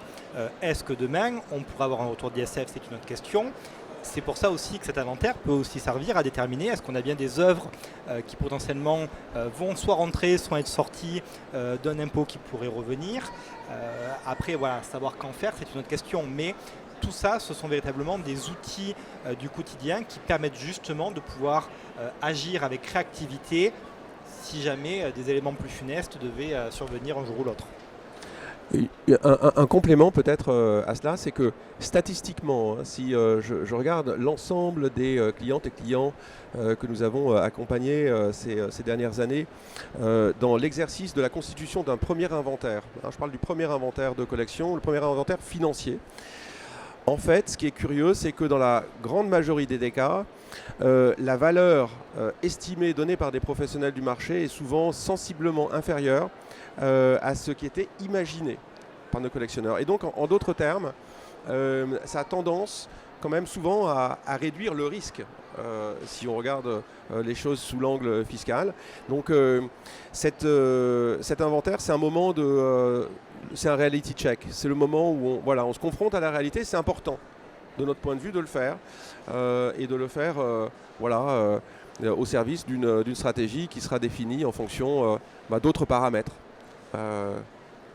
S3: Est-ce que demain, on pourra avoir un retour d'ISF ? C'est une autre question. C'est pour ça aussi que cet inventaire peut aussi servir à déterminer est-ce qu'on a bien des œuvres qui potentiellement vont soit rentrer, soit être sorties d'un impôt qui pourrait revenir. Après, voilà, savoir qu'en faire, c'est une autre question. Mais tout ça, ce sont véritablement des outils du quotidien qui permettent justement de pouvoir agir avec réactivité si jamais des éléments plus funestes devaient survenir un jour ou l'autre.
S2: Un complément peut-être à cela, c'est que statistiquement, si je regarde l'ensemble des clientes et clients que nous avons accompagnés ces dernières années dans l'exercice de la constitution d'un premier inventaire, je parle du premier inventaire de collection, le premier inventaire financier. En fait, ce qui est curieux, c'est que dans la grande majorité des cas, la valeur estimée donnée par des professionnels du marché est souvent sensiblement inférieure à ce qui était imaginé par nos collectionneurs. Et donc, en d'autres termes, ça a tendance quand même souvent à réduire le risque si on regarde les choses sous l'angle fiscal. Donc, cet inventaire, c'est un moment c'est un reality check. C'est le moment où on se confronte à la réalité. C'est important, de notre point de vue, de le faire et de le faire au service d'une stratégie qui sera définie en fonction d'autres paramètres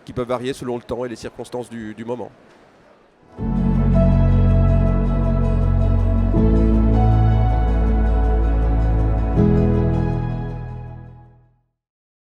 S2: qui peuvent varier selon le temps et les circonstances du moment.